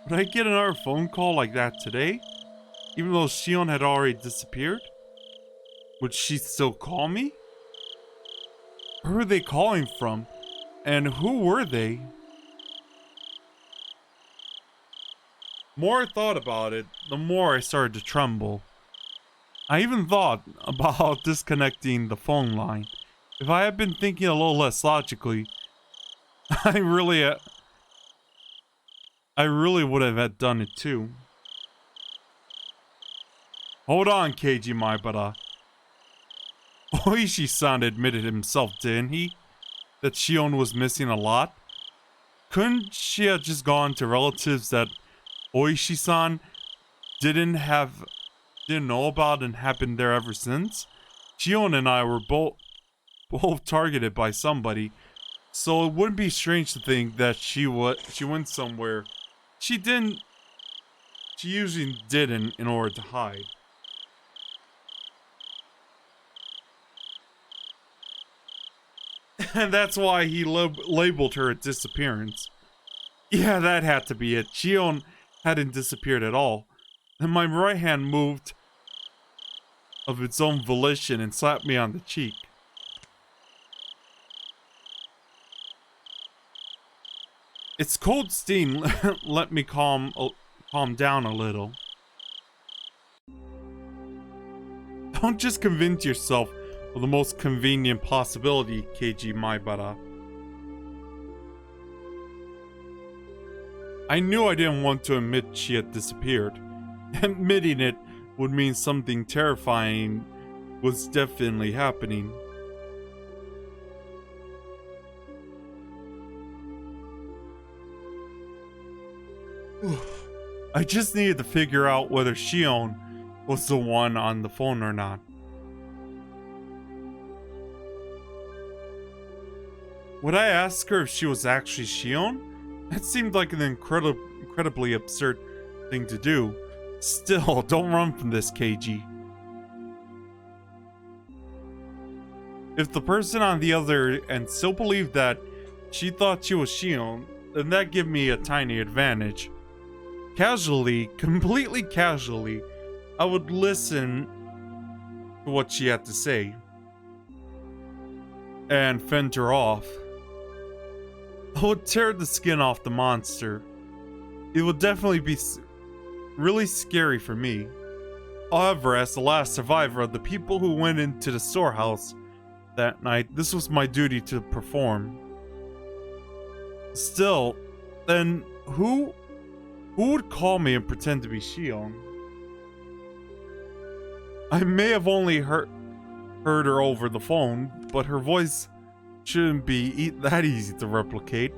Would I get another phone call like that today? Even though Shion had already disappeared? Would she still call me? Where were they calling from? And who were they? The more I thought about it, the more I started to tremble. I even thought about disconnecting the phone line. If I had been thinking a little less logically, I really would have done it too. Hold on, Keiji Maibara. Oishi-san admitted himself, didn't he? That Shion was missing a lot? Couldn't she have just gone to relatives that Oishi-san didn't know about and have been there ever since? Shion and I were both targeted by somebody, so it wouldn't be strange to think that she went somewhere she usually didn't in order to hide. And that's why he labeled her a disappearance. Yeah, that had to be it. Shion hadn't disappeared at all. And my right hand moved of its own volition and slapped me on the cheek. Its cold steam let me calm down a little. Don't just convince yourself of the most convenient possibility, Keiji Maibara. I knew I didn't want to admit she had disappeared. Admitting it would mean something terrifying was definitely happening. I just needed to figure out whether Shion was the one on the phone or not. Would I ask her if she was actually Shion? That seemed like an incredibly absurd thing to do. Still, don't run from this, Keiji. If the person on the other end still believed that she thought she was Shion, then that gave me a tiny advantage. Casually, completely casually, I would listen to what she had to say and fend her off. I would tear the skin off the monster. It would definitely be really scary for me. However, as the last survivor of the people who went into the storehouse that night, this was my duty to perform. Still, then who would call me and pretend to be Shion? I may have only heard her over the phone, but her voice shouldn't be that easy to replicate.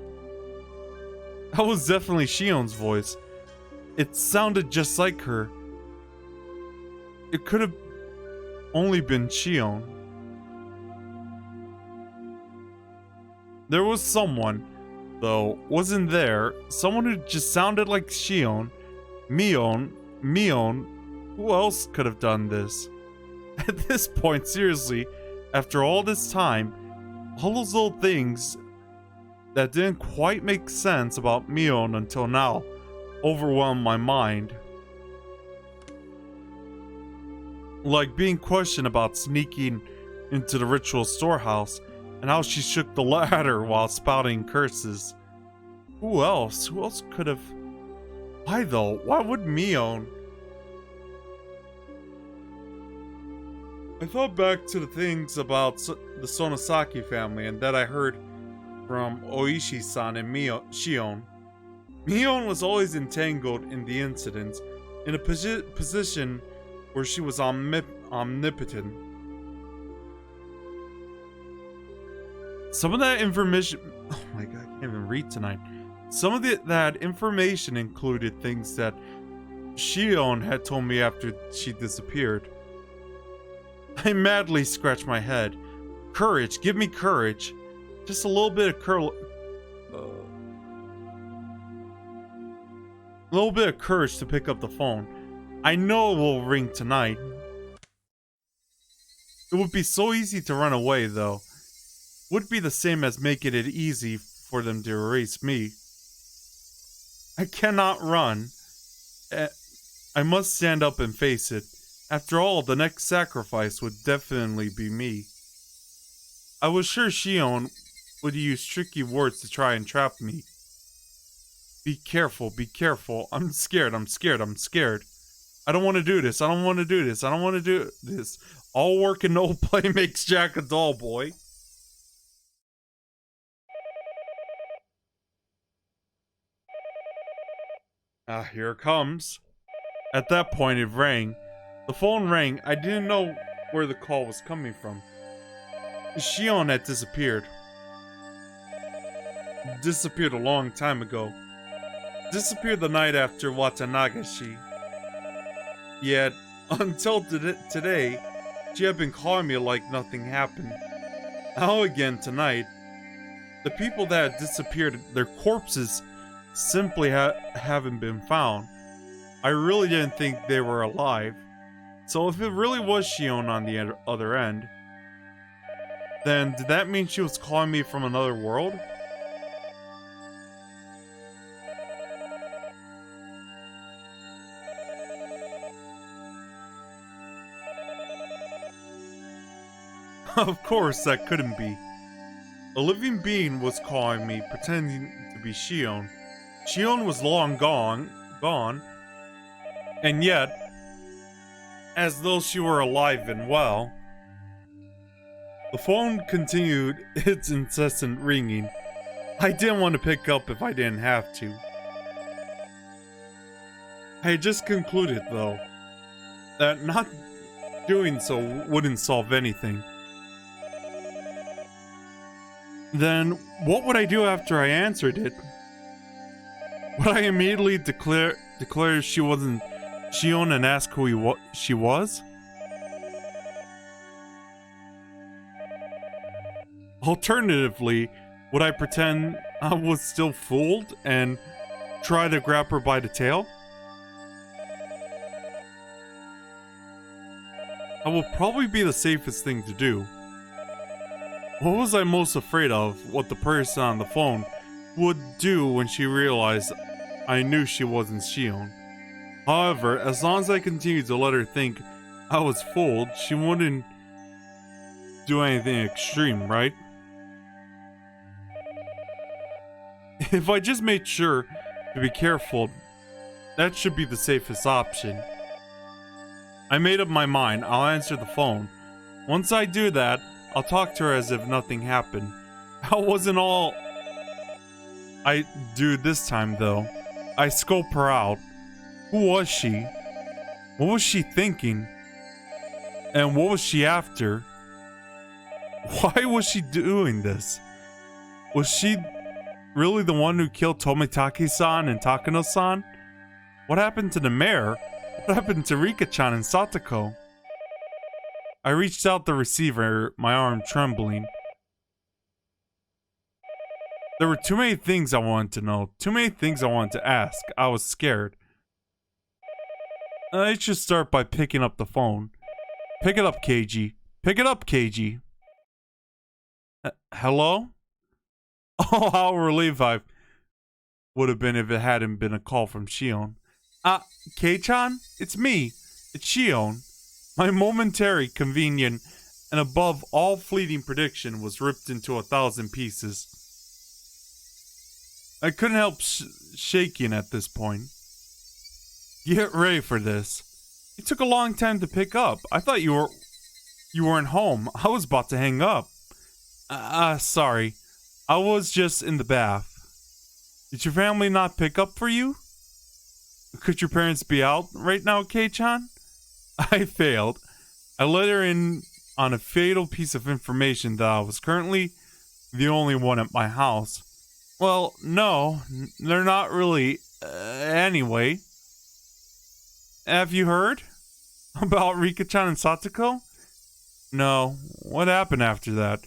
That was definitely Shion's voice. It sounded just like her. It could have only been Shion. There was someone, though, wasn't there? Someone who just sounded like Shion. Mion. Who else could have done this? At this point, seriously, after all this time, all those little things that didn't quite make sense about Mion until now overwhelmed my mind. Like being questioned about sneaking into the ritual storehouse and how she shook the ladder while spouting curses. Who else? Who else could have... Why though? Why would Mion? I thought back to the things about the Sonosaki family and that I heard from Oishi-san and Shion. Mion was always entangled in the incidents, in a position where she was omnipotent. Some of that information... Oh my god, I can't even read tonight. Some of that information included things that Shion had told me after she disappeared. I madly scratched my head. Courage, give me courage. Just a little bit of courage to pick up the phone. I know it will ring tonight. It would be so easy to run away, though. Would be the same as making it easy for them to erase me. I cannot run. I must stand up and face it. After all, the next sacrifice would definitely be me. I was sure Shion would use tricky words to try and trap me. Be careful, be careful. I'm scared, I'm scared, I'm scared. I don't want to do this, I don't want to do this, I don't want to do this. All work and no play makes Jack a dull boy. Here it comes. At that point, it rang. The phone rang. I didn't know where the call was coming from. Shion had disappeared. Disappeared a long time ago. Disappeared the night after Watanagashi. Yet, until today, she had been calling me like nothing happened. Now again tonight, the people that had disappeared, their corpses simply haven't been found. I really didn't think they were alive. So if it really was Shion on the other end, then did that mean she was calling me from another world? Of course, that couldn't be. A living being was calling me, pretending to be Shion. Shion was long gone, and yet, as though she were alive and well. The phone continued its incessant ringing. I didn't want to pick up if I didn't have to. I had just concluded, though, that not doing so wouldn't solve anything. Then, what would I do after I answered it? Would I immediately declare she wasn't Shion and ask who she was? Alternatively, would I pretend I was still fooled and try to grab her by the tail? That would probably be the safest thing to do. What was I most afraid of? What the person on the phone would do when she realized I knew she wasn't Shion. However, as long as I continued to let her think I was fooled, she wouldn't do anything extreme, right? If I just made sure to be careful, that should be the safest option. I made up my mind. I'll answer the phone. Once I do that, I'll talk to her as if nothing happened. That wasn't all I do this time, though. I scope her out. Who was she? What was she thinking? And what was she after? Why was she doing this? Was she really the one who killed Tomitake-san and Takano-san? What happened to the mayor? What happened to Rika-chan and Satoko? I reached out the receiver, my arm trembling. There were too many things I wanted to know, too many things I wanted to ask. I was scared. I should start by picking up the phone. Pick it up, KG. Pick it up, KG. Hello? Oh, how relieved I would have been if it hadn't been a call from Shion. Kei-chan? It's me. It's Shion. My momentary, convenient, and above all fleeting prediction was ripped into 1,000 pieces. I couldn't help shaking at this point. Get ready for this. It took a long time to pick up. I thought you weren't home. I was about to hang up. Sorry. I was just in the bath. Did your family not pick up for you? Could your parents be out right now, Kei-chan? I failed. I let her in on a fatal piece of information that I was currently the only one at my house. Well, no, they're not really. Anyway. Have you heard about Rika-chan and Satoko? No. What happened after that?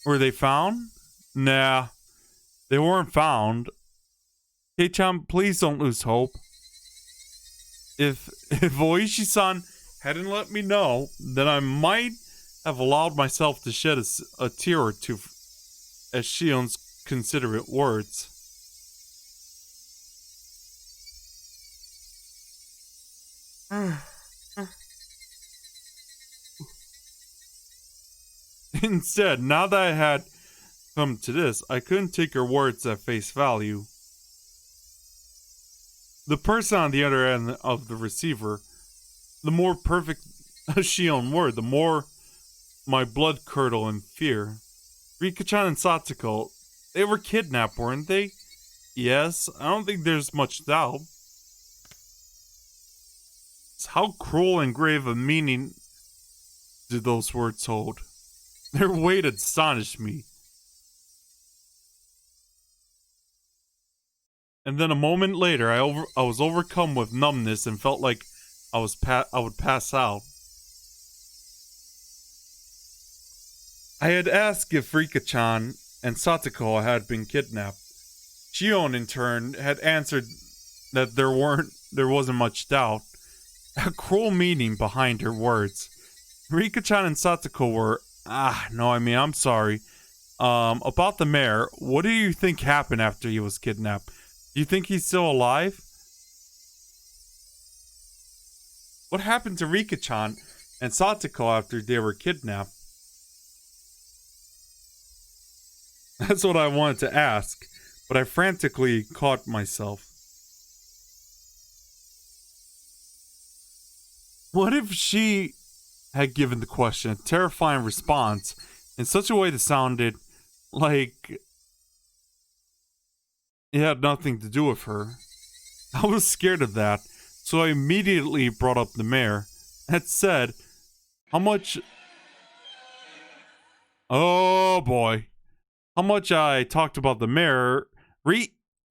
Were they found? Nah, they weren't found. Kei-chan, please don't lose hope. If Oishi-san hadn't let me know, then I might have allowed myself to shed a tear or two at Shion's considerate words. Instead, now that I had come to this, I couldn't take her words at face value. The person on the other end of the receiver, the more perfect Shion were, the more my blood curdled in fear. Rika-chan and Satsuko, they were kidnapped, weren't they? Yes, I don't think there's much doubt. How cruel and grave a meaning do those words hold? Their weight astonished me. And then a moment later, I was overcome with numbness and felt like I would pass out. I had asked if Rika-chan and Satsuko had been kidnapped. Shion, in turn, had answered that there wasn't much doubt. A cruel meaning behind her words. Rika-chan and Satsuko were, I'm sorry. About the mayor, what do you think happened after he was kidnapped? Do you think he's still alive? What happened to Rika-chan and Satsuko after they were kidnapped? That's what I wanted to ask, but I frantically caught myself. What if she had given the question a terrifying response in such a way that sounded like it had nothing to do with her? I was scared of that, so I immediately brought up the mayor and said, how much... Oh boy. How much I talked about the mayor.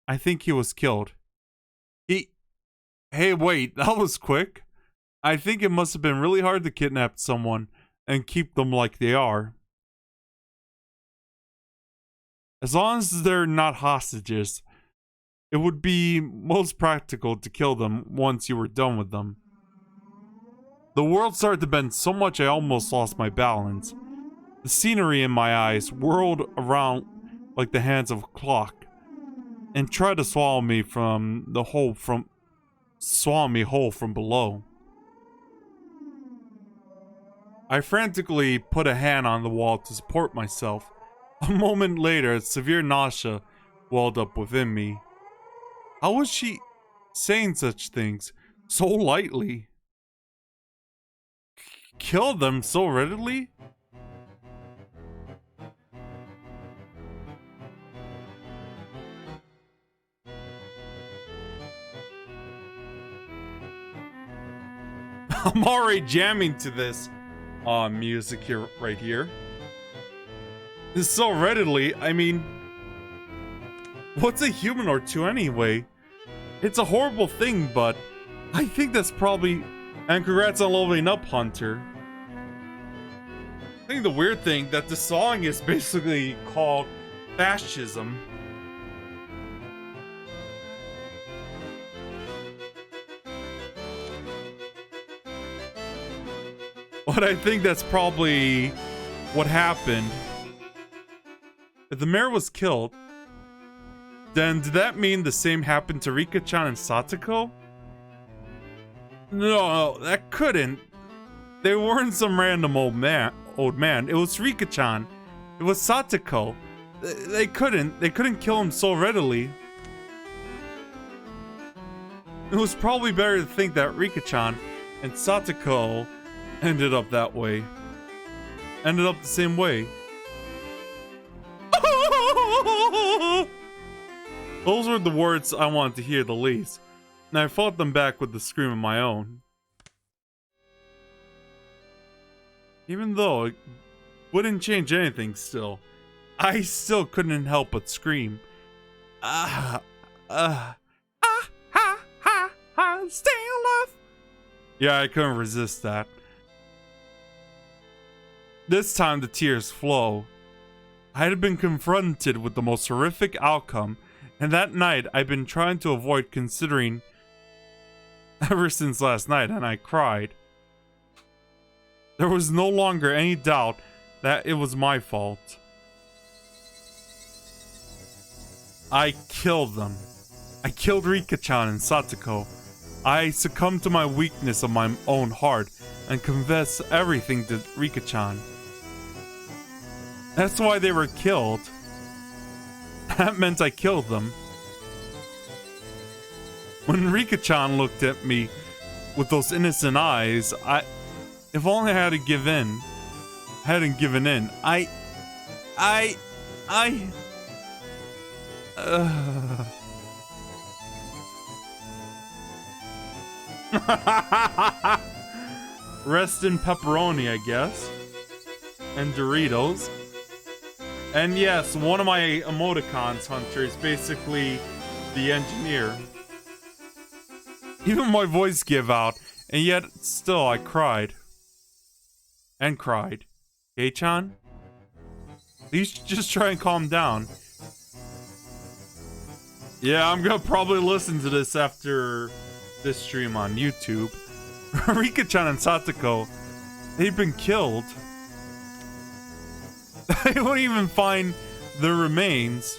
I think he was killed. Hey, wait, that was quick. I think it must have been really hard to kidnap someone and keep them like they are. As long as they're not hostages, it would be most practical to kill them once you were done with them. The world started to bend so much I almost lost my balance. The scenery in my eyes whirled around like the hands of a clock and tried to swallow me whole from below. I frantically put a hand on the wall to support myself. A moment later, severe nausea welled up within me. How was she saying such things so lightly? Kill them so readily? I'm already jamming to this music here, right here. This so readily, I mean, what's a human or two anyway? It's a horrible thing, but I think that's probably... And congrats on leveling up, Hunter. I think the weird thing that the song is basically called fascism. But I think that's probably what happened. If the mayor was killed, then did that mean the same happened to Rika-chan and Satsuko? No, that couldn't. They weren't some random old man. It was Rika-chan. It was Satsuko. They couldn't kill him so readily. It was probably better to think that Rika-chan and Satsuko ended up that way. Ended up the same way. Those were the words I wanted to hear the least, and I fought them back with a scream of my own. Even though it wouldn't change anything still, I still couldn't help but scream. Stay alive! Yeah, I couldn't resist that. This time the tears flow. I had been confronted with the most horrific outcome, and that night I'd been trying to avoid considering ever since last night, and I cried. There was no longer any doubt that it was my fault. I killed them. I killed Rika-chan and Satoko. I succumbed to my weakness of my own heart and confessed everything to Rika-chan. That's why they were killed. That meant I killed them. When Rika-chan looked at me with those innocent eyes, if only I hadn't given in. Rest in pepperoni, I guess. And Doritos. And yes, one of my emoticons, Hunter, is basically the engineer. Even my voice gave out, and yet still I cried. And cried. Hey-chan? Please just try and calm down. Yeah, I'm gonna probably listen to this after this stream on YouTube. Rika-chan and Satoko, they've been killed. I won't even find their remains.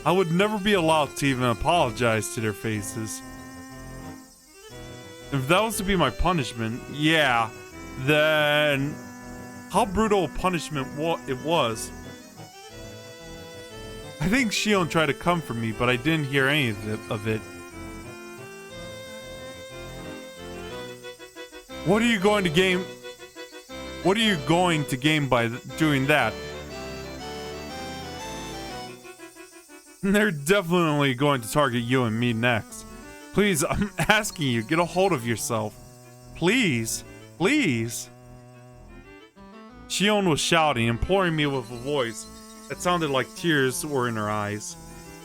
I would never be allowed to even apologize to their faces. If that was to be my punishment, yeah, then how brutal a punishment it was. I think Shion tried to comfort me, but I didn't hear any of it. What are you going to gain? What are you going to gain by doing that? They're definitely going to target you and me next. Please, I'm asking you, get a hold of yourself. Please, please. Shion was shouting, imploring me with a voice that sounded like tears were in her eyes.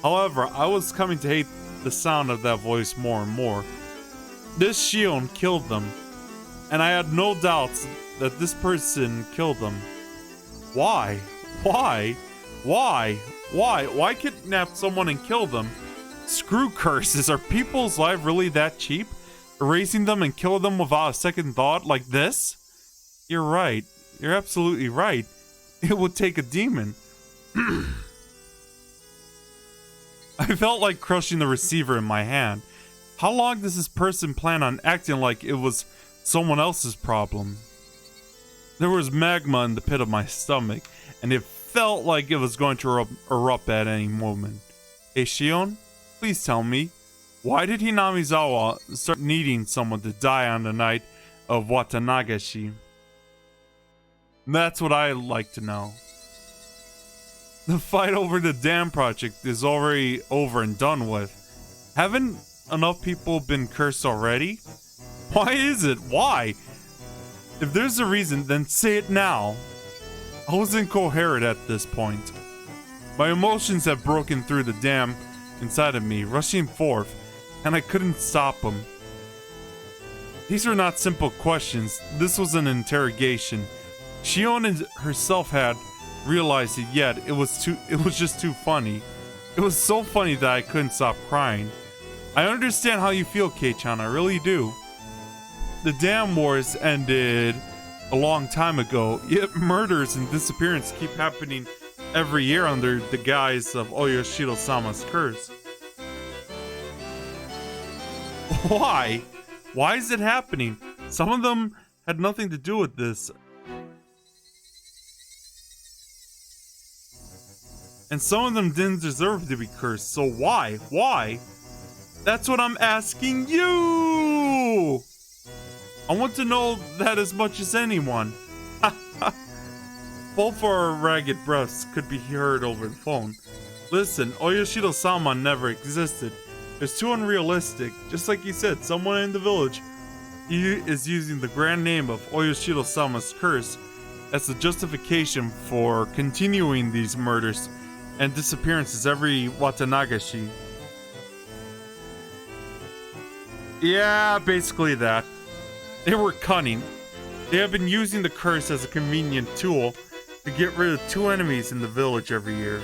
However, I was coming to hate the sound of that voice more and more. This Shion killed them, and I had no doubts that this person killed them. Why? Why? Why? Why? Why kidnap someone and kill them? Screw curses. Are people's lives really that cheap? Erasing them and killing them without a second thought like this? You're right. You're absolutely right. It would take a demon. I felt like crushing the receiver in my hand. How long does this person plan on acting like it was someone else's problem? There was magma in the pit of my stomach, and it felt like it was going to erupt at any moment. Hey Shion, please tell me, why did Hinamizawa start needing someone to die on the night of Watanagashi? That's what I'd like to know. The fight over the dam project is already over and done with. Haven't enough people been cursed already? Why is it? Why? If there's a reason, then say it now. I was incoherent at this point. My emotions had broken through the dam inside of me, rushing forth, and I couldn't stop them. These were not simple questions. This was an interrogation. Shion herself had realized it yet. It was just too funny. It was so funny that I couldn't stop crying. I understand how you feel, Kei-chan, I really do. The dam wars ended a long time ago, yet murders and disappearances keep happening every year under the guise of Oyoshiro-sama's curse. Why? Why is it happening? Some of them had nothing to do with this. And some of them didn't deserve to be cursed, so why? Why? That's what I'm asking you! I want to know that as much as anyone. Both our ragged breaths could be heard over the phone. Listen, Oyoshiro-sama never existed. It's too unrealistic. Just like you said, someone in the village is using the grand name of Oyoshiro-sama's curse as the justification for continuing these murders and disappearances every Watanagashi. Yeah, basically that. They were cunning. They have been using the curse as a convenient tool to get rid of 2 enemies in the village every year.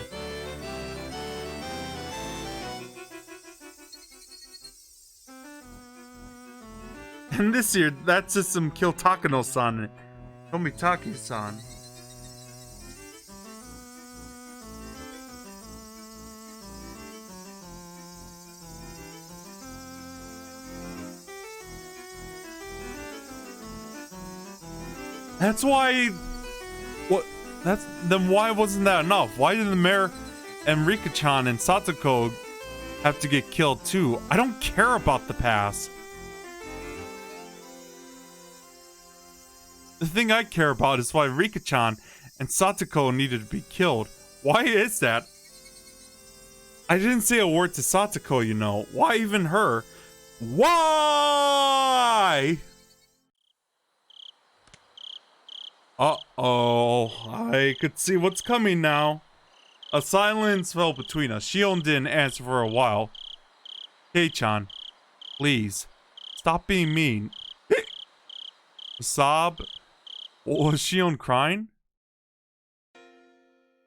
And this year, that system killed Takano-san and Tomitake-san. That's why... Then why wasn't that enough? Why did the mayor and Rika-chan and Satoko have to get killed too? I don't care about the past. The thing I care about is why Rika-chan and Satoko needed to be killed. Why is that? I didn't say a word to Satoko, you know. Why even her? Why? Uh-oh. I could see what's coming now. A silence fell between us. Shion didn't answer for a while. Kei-chan, please, stop being mean. Sob? Was Shion crying?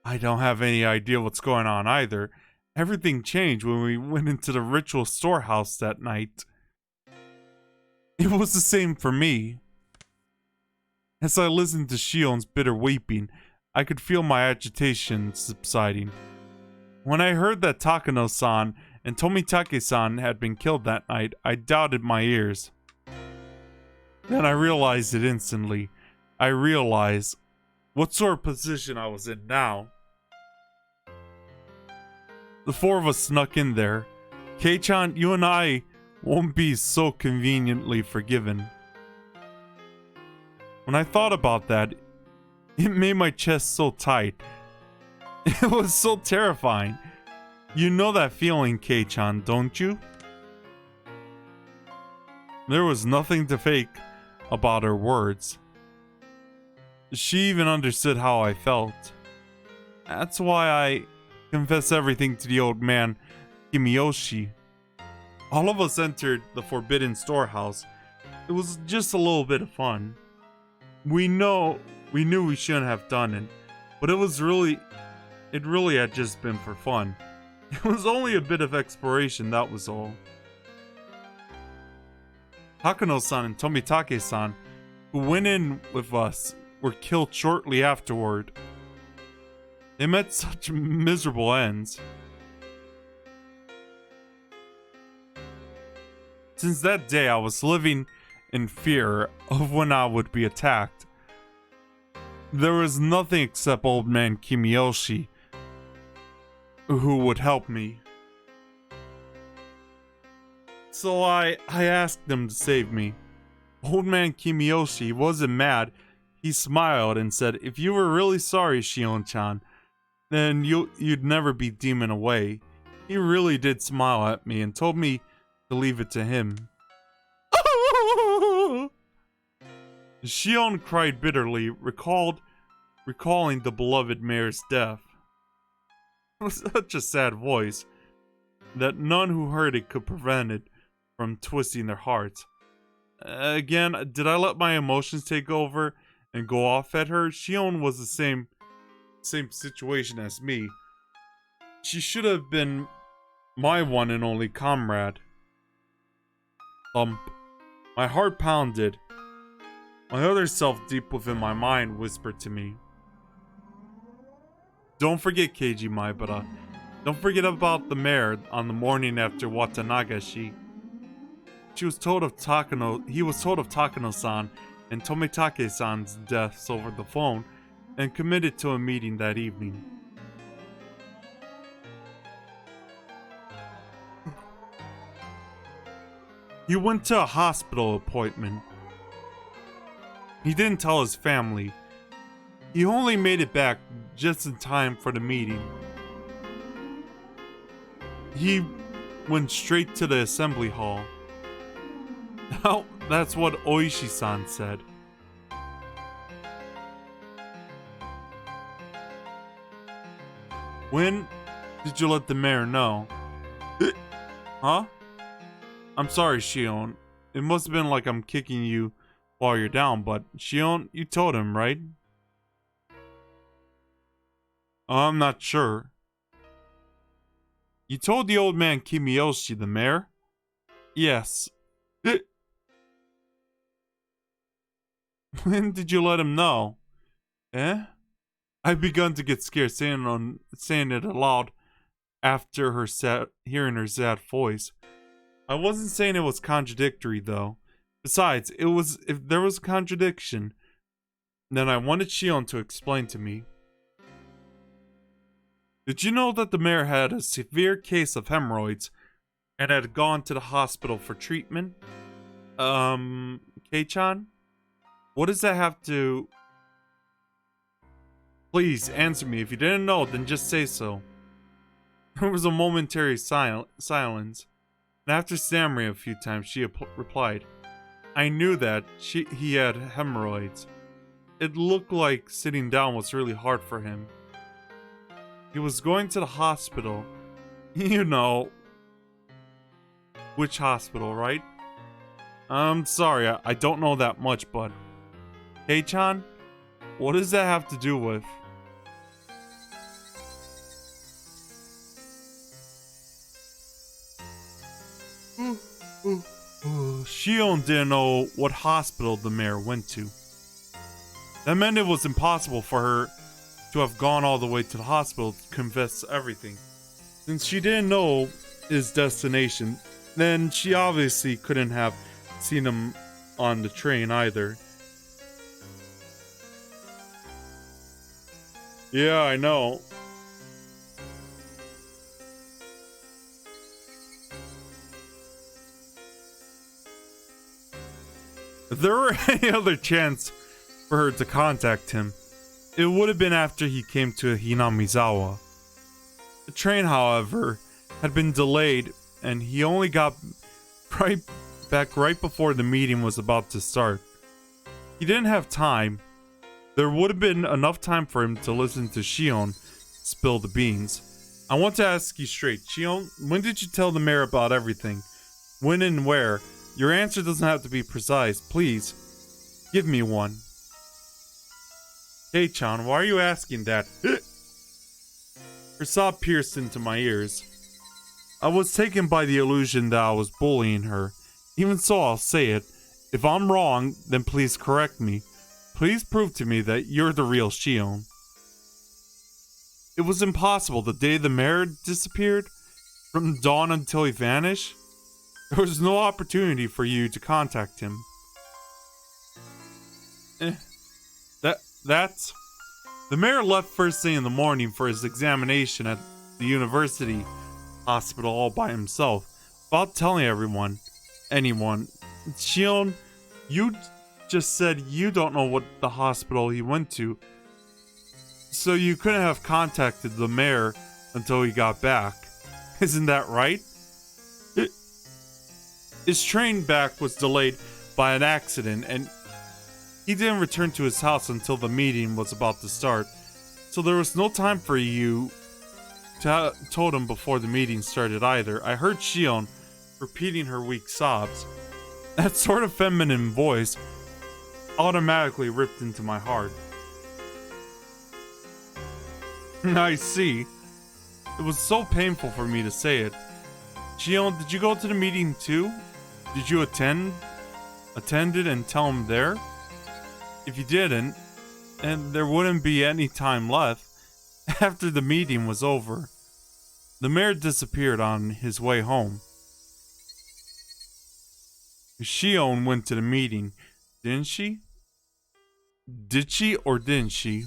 I don't have any idea what's going on either. Everything changed when we went into the ritual storehouse that night. It was the same for me. As I listened to Shion's bitter weeping, I could feel my agitation subsiding. When I heard that Takano-san and Tomitake-san had been killed that night, I doubted my ears. Then I realized it instantly. I realized what sort of position I was in now. The 4 of us snuck in there. Kei-chan, you and I won't be so conveniently forgiven. When I thought about that, it made my chest so tight. It was so terrifying. You know that feeling, Kei-chan, don't you? There was nothing to fake about her words. She even understood how I felt. That's why I confessed everything to the old man, Kimiyoshi. All of us entered the forbidden storehouse. It was just a little bit of fun. We knew we shouldn't have done it, but it really had just been for fun. It was only a bit of exploration, that was all. Takano-san and Tomitake-san, who went in with us, were killed shortly afterward. They met such miserable ends. Since that day, I was living in fear of when I would be attacked. There was nothing except old man Kimiyoshi who would help me. So I asked them to save me. Old man Kimiyoshi wasn't mad. He smiled and said, if you were really sorry, Shion-chan, then you'd never be demon away. He really did smile at me and told me to leave it to him. Shion cried bitterly, recalling the beloved mayor's death. It was such a sad voice that none who heard it could prevent it from twisting their hearts. Again, did I let my emotions take over and go off at her? Shion was the same situation as me. She should have been my one and only comrade. Thump. My heart pounded. My other self deep within my mind whispered to me, don't forget, Keiji Maibara. Don't forget about the mayor on the morning after Watanagashi. He was told of Takano-san and Tomitake-san's deaths over the phone and committed to a meeting that evening. He went to a hospital appointment. He didn't tell his family. He only made it back just in time for the meeting. He went straight to the assembly hall. Now, that's what Oishi-san said. When did you let the mayor know? Huh? I'm sorry, Shion. It must have been like I'm kicking you while you're down, but Shion, you told him, right? I'm not sure. You told the old man Kimiyoshi, the mayor? Yes. When did you let him know? Eh? I'd begun to get scared saying it aloud after hearing her sad voice. I wasn't saying it was contradictory, though. Besides, if there was a contradiction, then I wanted Shion to explain to me. Did you know that the mayor had a severe case of hemorrhoids and had gone to the hospital for treatment? Kei-chan? What does that have to... Please, answer me. If you didn't know, then just say so. There was a momentary silence, and after stammering a few times, she replied, I knew that he had hemorrhoids. It looked like sitting down was really hard for him. He was going to the hospital. You know. Which hospital, right? I'm sorry, I don't know that much, but... Kei-chan? What does that have to do with... Shion didn't know what hospital the mayor went to. That meant it was impossible for her to have gone all the way to the hospital to confess everything. Since she didn't know his destination, then she obviously couldn't have seen him on the train either. Yeah, I know. If there were any other chance for her to contact him, it would have been after he came to Hinamizawa. The train, however, had been delayed, and he only got back right before the meeting was about to start. He didn't have time. There would have been enough time for him to listen to Shion spill the beans. I want to ask you straight, Shion, when did you tell the mayor about everything? When and where? Your answer doesn't have to be precise. Please, give me one. Kei-chan, why are you asking that? Her sob pierced into my ears. I was taken by the illusion that I was bullying her. Even so, I'll say it. If I'm wrong, then please correct me. Please prove to me that you're the real Shion. It was impossible the day the mayor disappeared. From dawn until he vanished. There was no opportunity for you to contact him. That's... The mayor left first thing in the morning for his examination at the university hospital all by himself, without telling anyone. Shion, you just said you don't know what the hospital he went to, so you couldn't have contacted the mayor until he got back. Isn't that right? His train back was delayed by an accident, and he didn't return to his house until the meeting was about to start. So there was no time for you to told him before the meeting started either. I heard Shion repeating her weak sobs. That sort of feminine voice automatically ripped into my heart. I see. It was so painful for me to say it. Shion, did you go to the meeting too? Did you attend it and tell him there? If you didn't, and there wouldn't be any time left after the meeting was over. The mayor disappeared on his way home. Shion went to the meeting, didn't she? Did she or didn't she?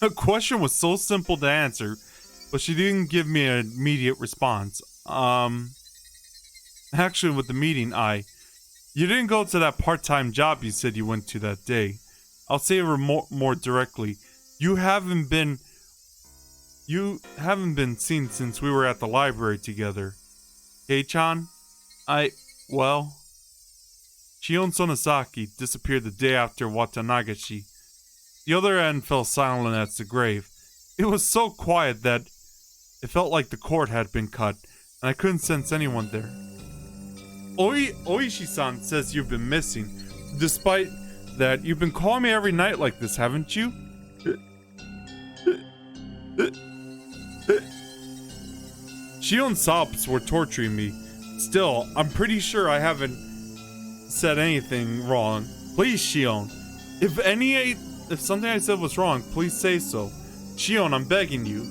The question was so simple to answer, but she didn't give me an immediate response. Actually, with the meeting, you didn't go to that part-time job you said you went to that day. I'll say it more directly. You haven't been seen since we were at the library together. Kei-chan? Well... Shion Sonosaki disappeared the day after Watanagashi. The other end fell silent as the grave. It was so quiet that it felt like the cord had been cut, and I couldn't sense anyone there. Oishi-san says you've been missing. Despite that, you've been calling me every night like this, haven't you? Shion's sobs were torturing me. Still, I'm pretty sure I haven't said anything wrong. Please, Shion. If something I said was wrong, please say so. Shion, I'm begging you.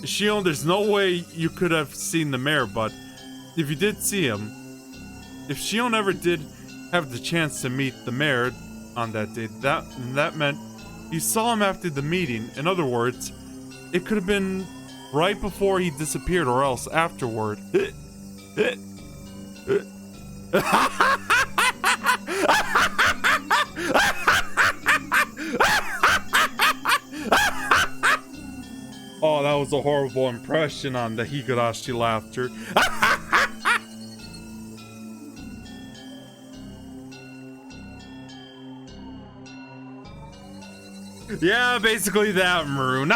Shion, there's no way you could have seen the mayor, but if you did see him, if Shion ever did have the chance to meet the mayor on that day, that meant you saw him after the meeting. In other words, it could have been right before he disappeared or else afterward. Oh, that was a horrible impression on the Higurashi laughter. Yeah, basically that, Maroon.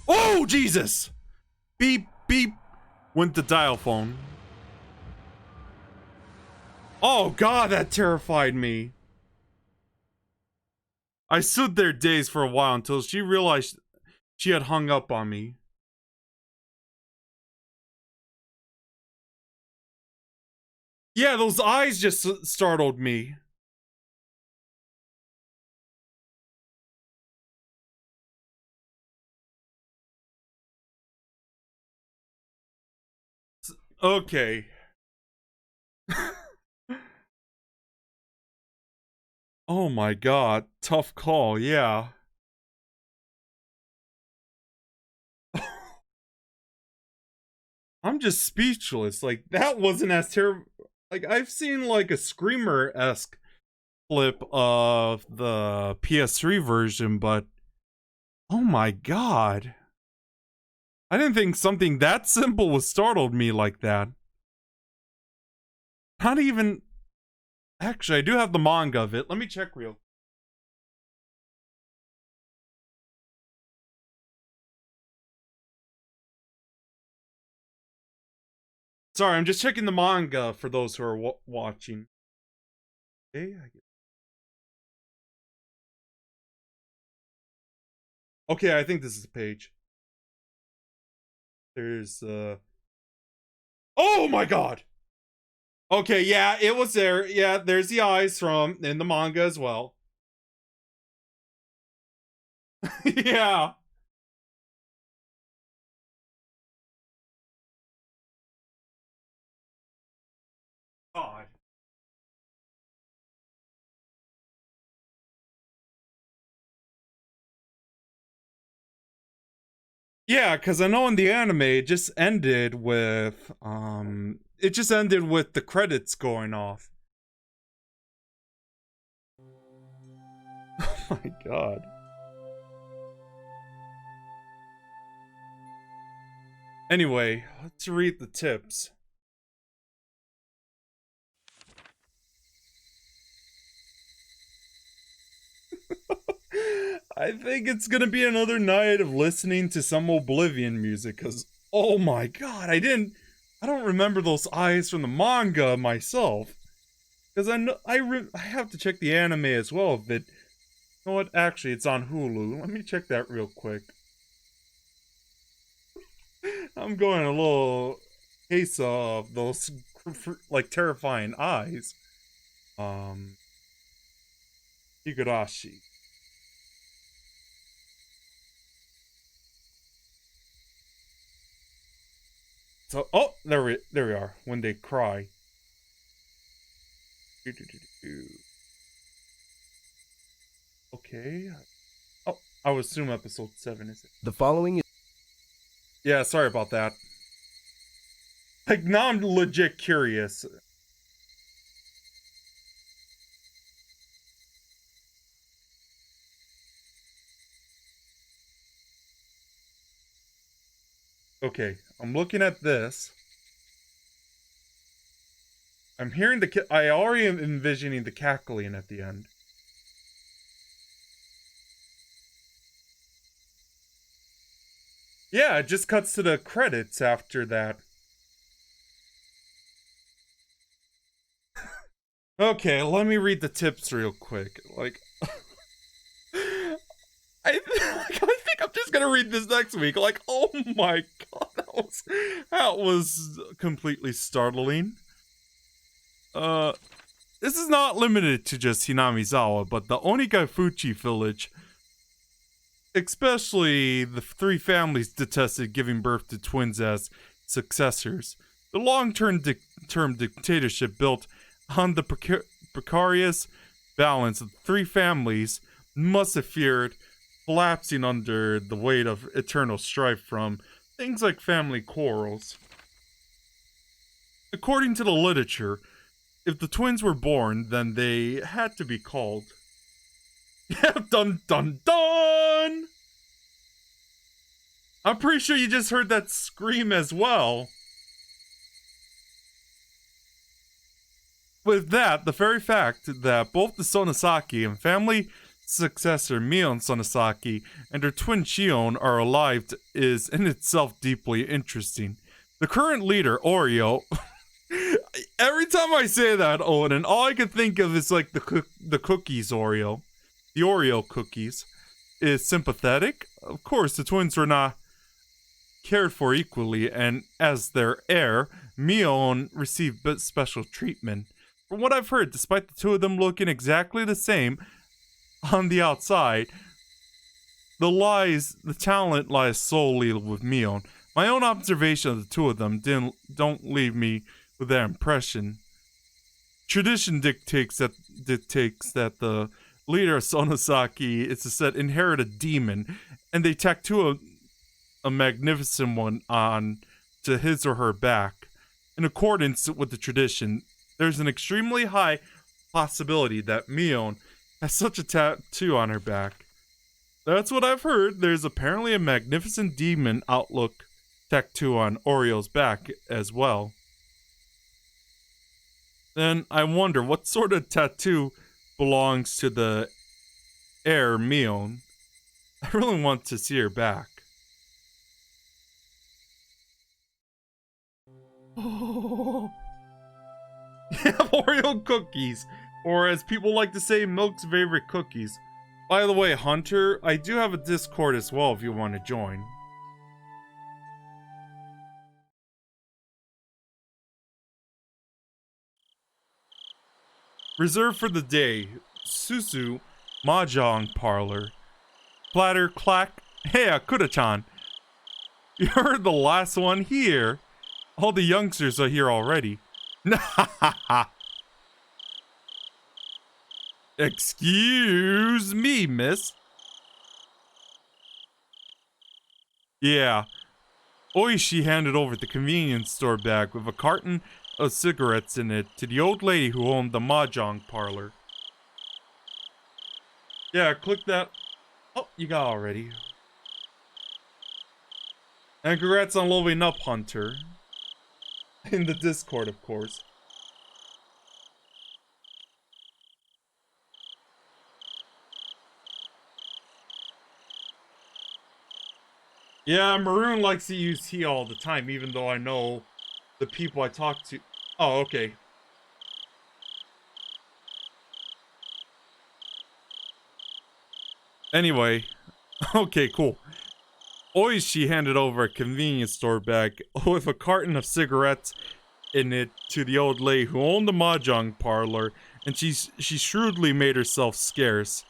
Oh, Jesus! Beep, beep, went the dial phone. Oh, God, that terrified me. I stood there dazed for a while until she realized she had hung up on me. Yeah, those eyes just startled me. Okay. Oh my God, tough call, yeah. I'm just speechless. Like, that wasn't as terrible. Like, I've seen like a Screamer-esque clip of the PS3 version, but oh my God. I didn't think something that simple would startled me like that. Not even... Actually, I do have the manga of it. Let me check real. Sorry, I'm just checking the manga for those who are watching. Okay, okay, I think this is the page. There's, oh my God! Okay, yeah, it was there. Yeah, there's the eyes from in the manga as well. Yeah. God. Yeah, because I know in the anime it just ended with the credits going off. Oh my God. Anyway, let's read the tips. I think it's gonna be another night of listening to some Oblivion music, because, oh my God, I don't remember those eyes from the manga myself. Because I have to check the anime as well, but, you know what, actually, it's on Hulu. Let me check that real quick. I'm going a little case of those, like, terrifying eyes. Higurashi. So, oh, there we are. When they cry. Okay. Oh, I would assume episode 7 is it. The following is... Yeah, sorry about that. Like, now I'm legit curious. Okay, I'm looking at this. I'm hearing I already am envisioning the cackling at the end. Yeah, it just cuts to the credits after that. Okay, let me read the tips real quick. Like, I think I'm just gonna read this next week. Like, oh my god, that was completely startling. This is not limited to just Hinamizawa, but the Onigaifuchi village, especially the three families detested giving birth to twins as successors. The long-term dictatorship built on the precarious balance of three families must have feared collapsing under the weight of eternal strife from things like family quarrels. According to the literature, if the twins were born, then they had to be called. Yeah, dun dun dun! I'm pretty sure you just heard that scream as well. With that, the very fact that both the Sonosaki and family successor Mion Sonosaki and her twin Shion are alive is in itself deeply interesting. The current leader, Oreo, every time I say that, Owen, all I can think of is like the cookies Oreo. The Oreo cookies is sympathetic. Of course, the twins were not cared for equally, and as their heir, Mion received special treatment. From what I've heard, despite the two of them looking exactly the same on the outside, the talent lies solely with Mion. My own observation of the two of them don't leave me with that impression. Tradition dictates that the leader of Sonosaki is said inherit a demon, and they tattoo a magnificent one on to his or her back. In accordance with the tradition, there's an extremely high possibility that Mion has such a tattoo on her back. That's what I've heard. There's apparently a magnificent demon outlook tattoo on Oreo's back as well. Then I wonder what sort of tattoo belongs to the heir Mion. I really want to see her back. Oh. Yeah, Oreo cookies. Or as people like to say, Milk's favorite cookies. By the way, Hunter, I do have a Discord as well if you want to join. Reserved for the day, Susu Mahjong Parlor. Platter, clack. Hey, Akuda-chan. You heard the last one here. All the youngsters are here already. Excuse me, miss. Yeah. Oishi handed over the convenience store bag with a carton of cigarettes in it to the old lady who owned the Mahjong parlor. Yeah, click that. Oh, you got already. And congrats on leveling up, Hunter. In the Discord, of course. Yeah, Maroon likes to use he all the time, even though I know the people I talk to. Oh, okay. Anyway, okay, cool. Oishi handed over a convenience store bag with a carton of cigarettes in it to the old lady who owned the Mahjong parlor, and she shrewdly made herself scarce.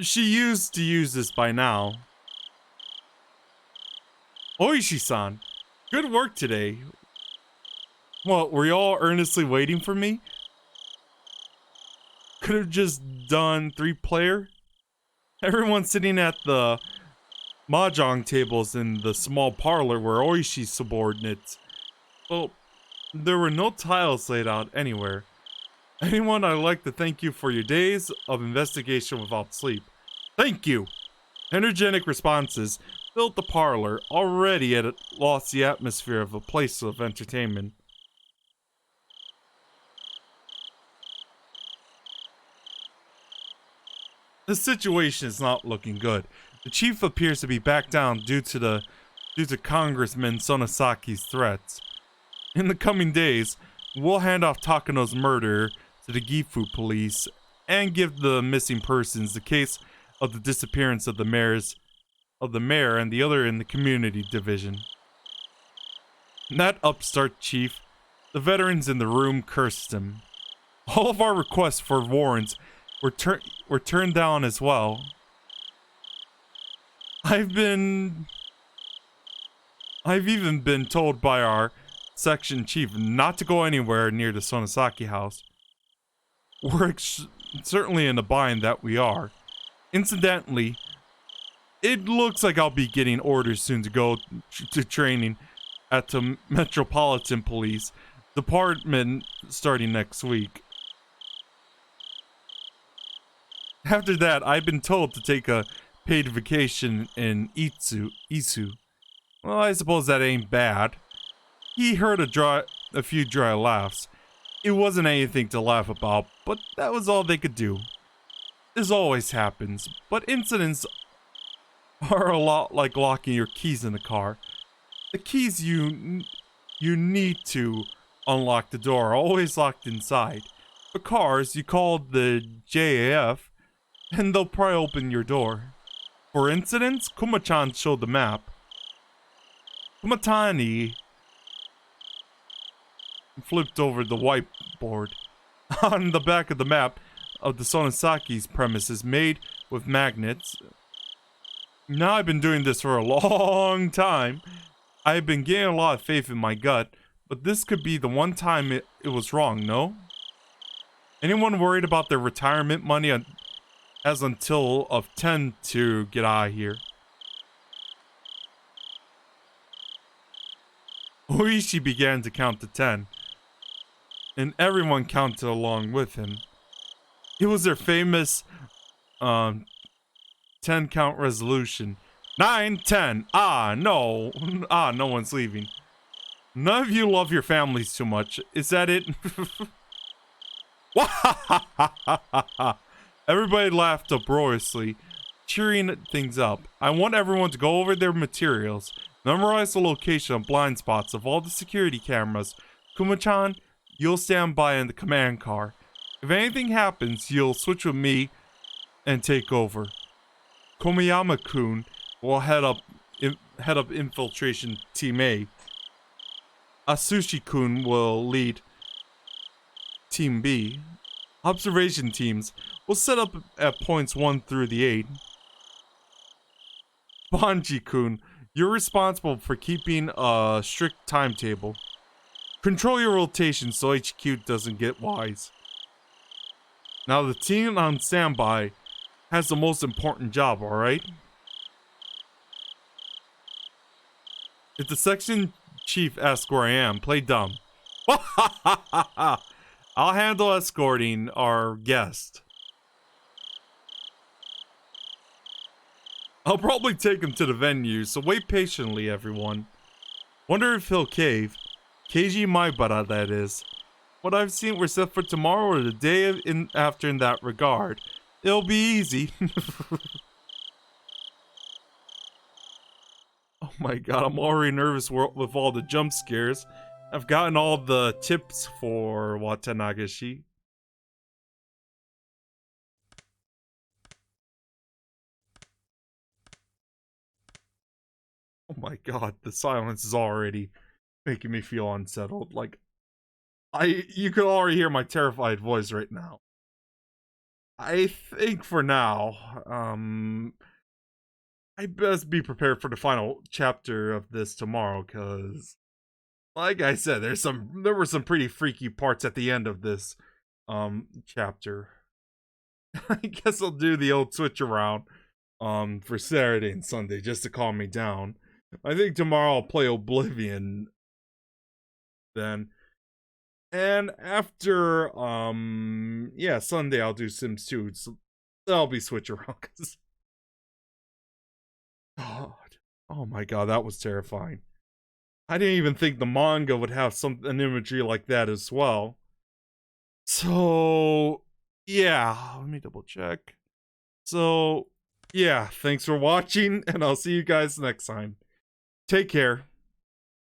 She used to use this by now. Oishi-san, good work today. What, were you all earnestly waiting for me? Could have just done 3-player? Everyone sitting at the Mahjong tables in the small parlor were Oishi's subordinates. Well, there were no tiles laid out anywhere. Anyone, I'd like to thank you for your days of investigation without sleep. Thank you! Energetic responses filled the parlor, already had lost the atmosphere of a place of entertainment. The situation is not looking good. The chief appears to be backed down due to the due to Congressman Sonosaki's threats. In the coming days, we'll hand off Takano's murder to the Gifu police and give the missing persons the case of the disappearance of the mayor and the other in the community division. That upstart chief, the veterans in the room cursed him. All of our requests for warrants were turned down as well. I've even been told by our section chief not to go anywhere near the Sonosaki house. We're certainly in a bind that we are. Incidentally, it looks like I'll be getting orders soon to go to training at the Metropolitan Police Department starting next week. After that, I've been told to take a paid vacation in Isu. Well, I suppose that ain't bad. He heard a few dry laughs. It wasn't anything to laugh about, but that was all they could do. This always happens, but incidents are a lot like locking your keys in the car. The keys you need to unlock the door are always locked inside. For cars, you call the JAF, and they'll pry open your door. For incidents, Kuma-chan showed the map. Kumatani flipped over the whiteboard. On the back of the map of the Sonosaki's premises made with magnets. Now I've been doing this for a long time. I've been getting a lot of faith in my gut, but this could be the one time it was wrong, no? Anyone worried about their retirement money has until of 10 to get out of here. Oishi began to count to 10, and everyone counted along with him. It was their famous 10 count resolution. 9, 10. No one's leaving. None of you love your families too much. Is that it? Everybody laughed uproariously, cheering things up. I want everyone to go over their materials, memorize the location of blind spots of all the security cameras. Kuma-chan, you'll stand by in the command car. If anything happens, you'll switch with me and take over. Komiyama-kun will head up infiltration team A. Asushi-kun will lead team B. Observation teams will set up at points 1 through the 8. Banji-kun, you're responsible for keeping a strict timetable. Control your rotation so HQ doesn't get wise. Now the team on standby has the most important job, alright? If the section chief asks where I am, play dumb. I'll handle escorting our guest. I'll probably take him to the venue, so wait patiently, everyone. Wonder if he'll cave. Keiji Maibara, that is. What I've seen, we're set for tomorrow or the day after in that regard. It'll be easy. Oh my god, I'm already nervous with all the jump scares. I've gotten all the tips for Watanagashi. Oh my god, the silence is already making me feel unsettled. Like, you could already hear my terrified voice right now. I think for now, I best be prepared for the final chapter of this tomorrow, cause like I said, there were some pretty freaky parts at the end of this chapter. I guess I'll do the old switch around for Saturday and Sunday just to calm me down. I think tomorrow I'll play Oblivion then. And after Sunday I'll do Sims 2. So that'll be switch around cuz God. Oh my god, that was terrifying. I didn't even think the manga would have an imagery like that as well. So, yeah, let me double check. So, yeah, thanks for watching, and I'll see you guys next time. Take care.